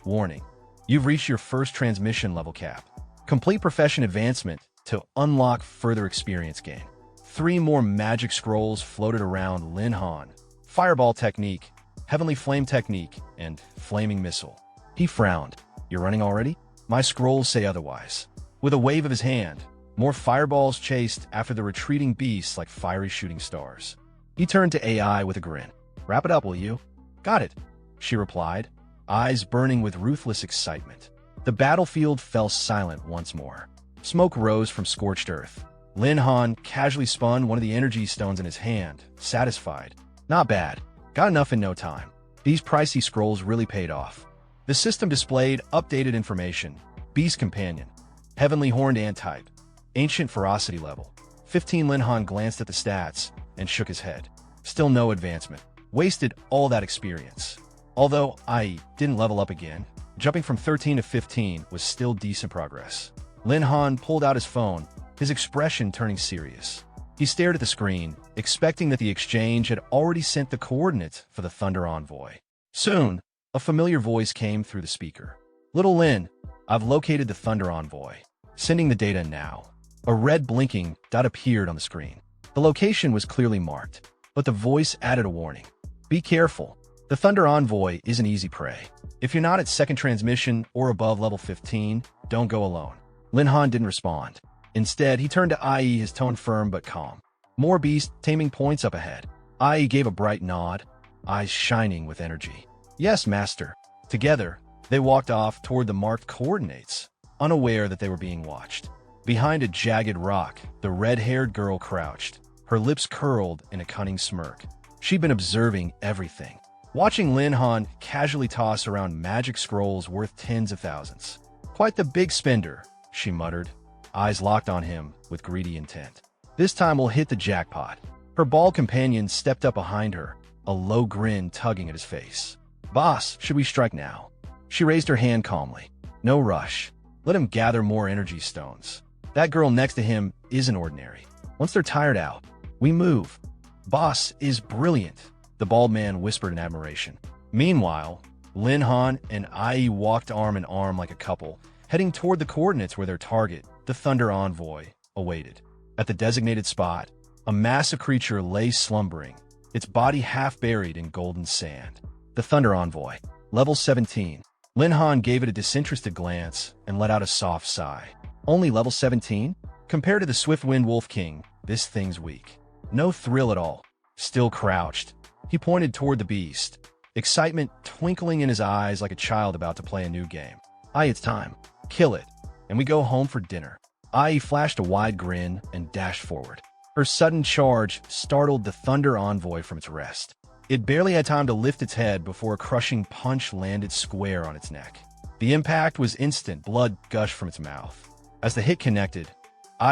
Warning: you've reached your first transmission level cap. Complete profession advancement to unlock further experience gain. 3 more magic scrolls floated around Lin Han. Fireball technique, Heavenly Flame technique, and Flaming Missile. He frowned. "You're running already? My scrolls say otherwise." With a wave of his hand, more fireballs chased after the retreating beasts like fiery shooting stars. He turned to AI with a grin. "Wrap it up, will you?" "Got it," she replied, eyes burning with ruthless excitement. The battlefield fell silent once more. Smoke rose from scorched earth. Lin Han casually spun one of the energy stones in his hand, satisfied. "Not bad. Got enough in no time." These pricey scrolls really paid off. The system displayed updated information. Beast Companion. Heavenly Horned Ant-type. Ancient Ferocity level. 15. Lin Han glanced at the stats and shook his head. Still no advancement. Wasted all that experience. Although I didn't level up again, jumping from 13 to 15 was still decent progress. Lin Han pulled out his phone, his expression turning serious. He stared at the screen, expecting that the exchange had already sent the coordinates for the Thunder Envoy. Soon, a familiar voice came through the speaker. "Little Lin, I've located the Thunder Envoy. Sending the data now." A red blinking dot appeared on the screen. The location was clearly marked, but the voice added a warning. "Be careful. The Thunder Envoy isn't easy prey. If you're not at second transmission or above level 15, don't go alone." Lin Han didn't respond. Instead, he turned to IE, his tone firm but calm. "More beast taming points up ahead." IE gave a bright nod, eyes shining with energy. "Yes, master." Together, they walked off toward the marked coordinates, unaware that they were being watched. Behind a jagged rock, the red-haired girl crouched, her lips curled in a cunning smirk. She'd been observing everything, watching Lin Han casually toss around magic scrolls worth tens of thousands. "Quite the big spender," she muttered, eyes locked on him with greedy intent. "This time we'll hit the jackpot." Her bald companion stepped up behind her, a low grin tugging at his face. "Boss, should we strike now?" She raised her hand calmly. "No rush. Let him gather more energy stones. That girl next to him isn't ordinary. Once they're tired out, we move." Boss is brilliant, the bald man whispered in admiration. Meanwhile, Lin Han and IE walked arm in arm like a couple, heading toward the coordinates where their target, the Thunder Envoy, awaited. At the designated spot, a massive creature lay slumbering, its body half buried in golden sand. The Thunder Envoy, level 17. Lin Han gave it a disinterested glance and let out a soft sigh. Only level 17? Compared to the Swiftwind Wolf King, this thing's weak. No thrill at all. Still crouched, he pointed toward the beast, excitement twinkling in his eyes like a child about to play a new game. It's time. Kill it, and we go home for dinner. IE flashed a wide grin and dashed forward. Her sudden charge startled the Thunder Envoy from its rest. It barely had time to lift its head before a crushing punch landed square on its neck. The impact was instant, blood gushed from its mouth. As the hit connected,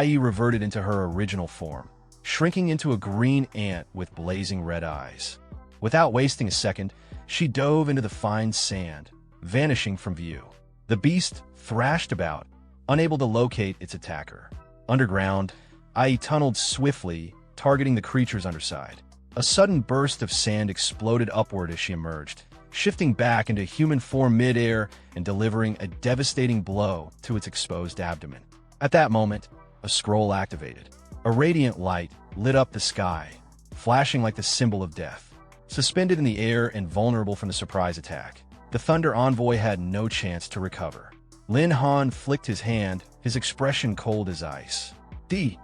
IE reverted into her original form, shrinking into a green ant with blazing red eyes. Without wasting a second, she dove into the fine sand, vanishing from view. The beast thrashed about, unable to locate its attacker. Underground, IE tunneled swiftly, targeting the creature's underside. A sudden burst of sand exploded upward as she emerged, shifting back into human form midair and delivering a devastating blow to its exposed abdomen. At that moment, a scroll activated. A radiant light lit up the sky, flashing like the symbol of death. Suspended in the air and vulnerable from the surprise attack, the Thunder Envoy had no chance to recover. Lin Han flicked his hand, his expression cold as ice. The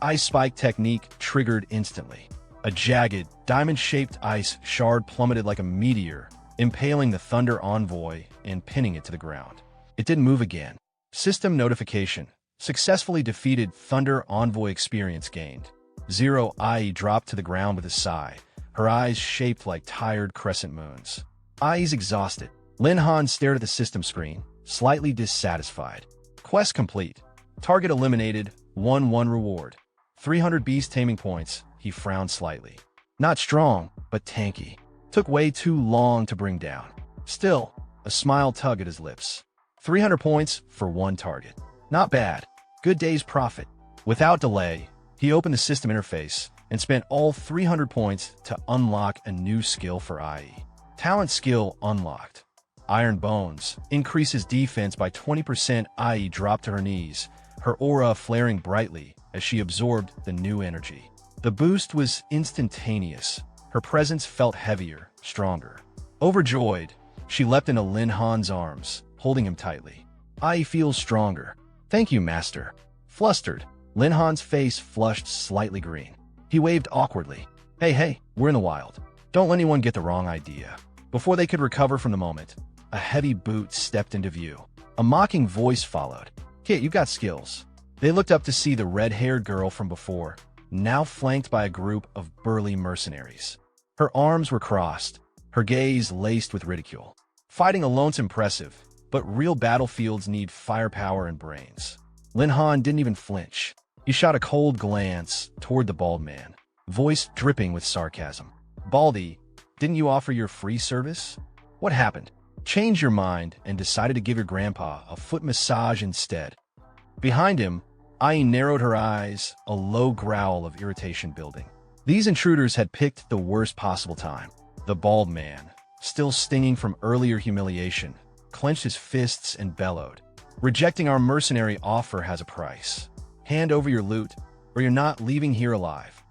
ice spike technique triggered instantly. A jagged, diamond-shaped ice shard plummeted like a meteor, impaling the Thunder Envoy and pinning it to the ground. It didn't move again. System notification. Successfully defeated. Thunder Envoy experience gained. 0. IE dropped to the ground with a sigh, her eyes shaped like tired crescent moons. IE's exhausted. Lin Han stared at the system screen, slightly dissatisfied. Quest complete. Target eliminated. 1-1 reward. 300 Beast Taming points. He frowned slightly. Not strong, but tanky. Took way too long to bring down. Still, a smile tugged at his lips. 300 points for one target. Not bad. Good day's profit. Without delay, he opened the system interface and spent all 300 points to unlock a new skill for IE. Talent skill unlocked. Iron Bones increases defense by 20%. IE dropped to her knees, her aura flaring brightly as she absorbed the new energy. The boost was instantaneous. Her presence felt heavier, stronger. Overjoyed, she leapt into Lin Han's arms, holding him tightly. IE feels stronger. Thank you, Master. Flustered, Lin Han's face flushed slightly green. He waved awkwardly. Hey, we're in the wild. Don't let anyone get the wrong idea. Before they could recover from the moment, a heavy boot stepped into view. A mocking voice followed. Kit, you've got skills. They looked up to see the red-haired girl from before, now flanked by a group of burly mercenaries. Her arms were crossed, her gaze laced with ridicule. Fighting alone's impressive, but real battlefields need firepower and brains. Lin Han didn't even flinch. He shot a cold glance toward the bald man, voice dripping with sarcasm. Baldy, didn't you offer your free service? What happened? Changed your mind and decided to give your grandpa a foot massage instead. Behind him, IE narrowed her eyes, a low growl of irritation building. These intruders had picked the worst possible time. The bald man, still stinging from earlier humiliation, clenched his fists and bellowed. Rejecting our mercenary offer has a price. Hand over your loot, or you're not leaving here alive.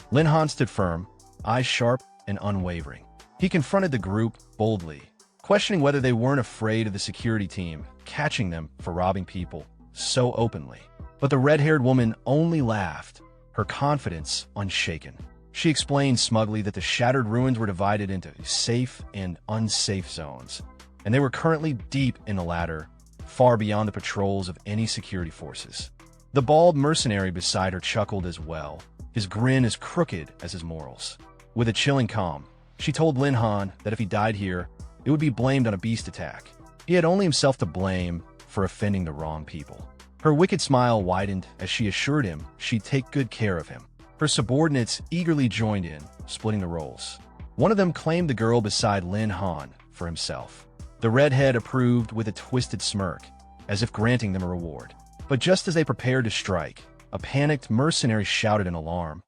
Lin Han stood firm, eyes sharp and unwavering. He confronted the group boldly, questioning whether they weren't afraid of the security team catching them for robbing people so openly. But the red-haired woman only laughed, her confidence unshaken. She explained smugly that the shattered ruins were divided into safe and unsafe zones, and they were currently deep in the latter, far beyond the patrols of any security forces. The bald mercenary beside her chuckled as well, his grin as crooked as his morals. With a chilling calm, she told Lin Han that if he died here, it would be blamed on a beast attack. He had only himself to blame for offending the wrong people. Her wicked smile widened as she assured him she'd take good care of him. Her subordinates eagerly joined in, splitting the roles. One of them claimed the girl beside Lin Han for himself. The redhead approved with a twisted smirk, as if granting them a reward. But just as they prepared to strike, a panicked mercenary shouted in alarm.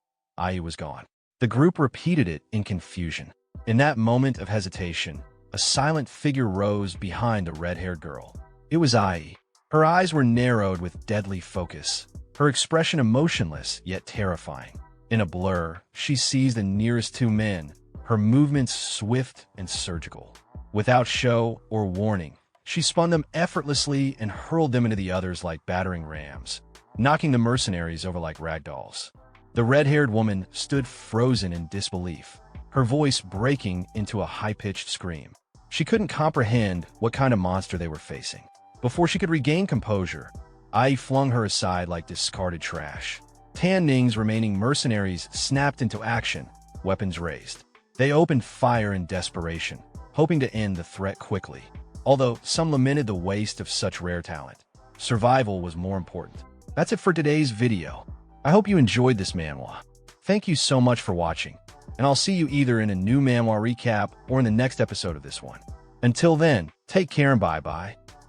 IE was gone. The group repeated it in confusion. In that moment of hesitation, a silent figure rose behind the red-haired girl. It was Ai. Her eyes were narrowed with deadly focus, her expression emotionless yet terrifying. In a blur, she seized the nearest two men, her movements swift and surgical. Without show or warning, she spun them effortlessly and hurled them into the others like battering rams, knocking the mercenaries over like ragdolls. The red-haired woman stood frozen in disbelief, her voice breaking into a high-pitched scream. She couldn't comprehend what kind of monster they were facing. Before she could regain composure, Ai flung her aside like discarded trash. Tan Ning's remaining mercenaries snapped into action, weapons raised. They opened fire in desperation, hoping to end the threat quickly. Although some lamented the waste of such rare talent, survival was more important. That's it for today's video. I hope you enjoyed this manhwa. Thank you so much for watching, and I'll see you either in a new manhwa recap or in the next episode of this one. Until then, take care and bye-bye.